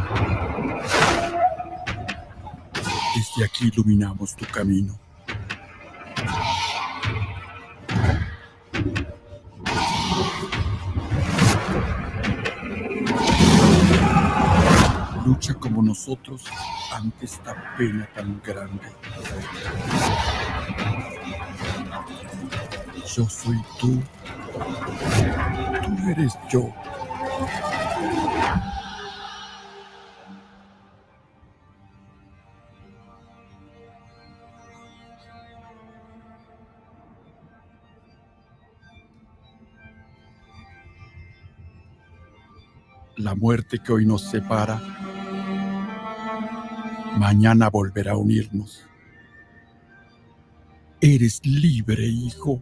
Desde aquí iluminamos tu camino. Lucha como nosotros ante esta pena tan grande. Yo soy tú. Tú eres yo. La muerte que hoy nos separa, mañana volverá a unirnos. Eres libre, hijo.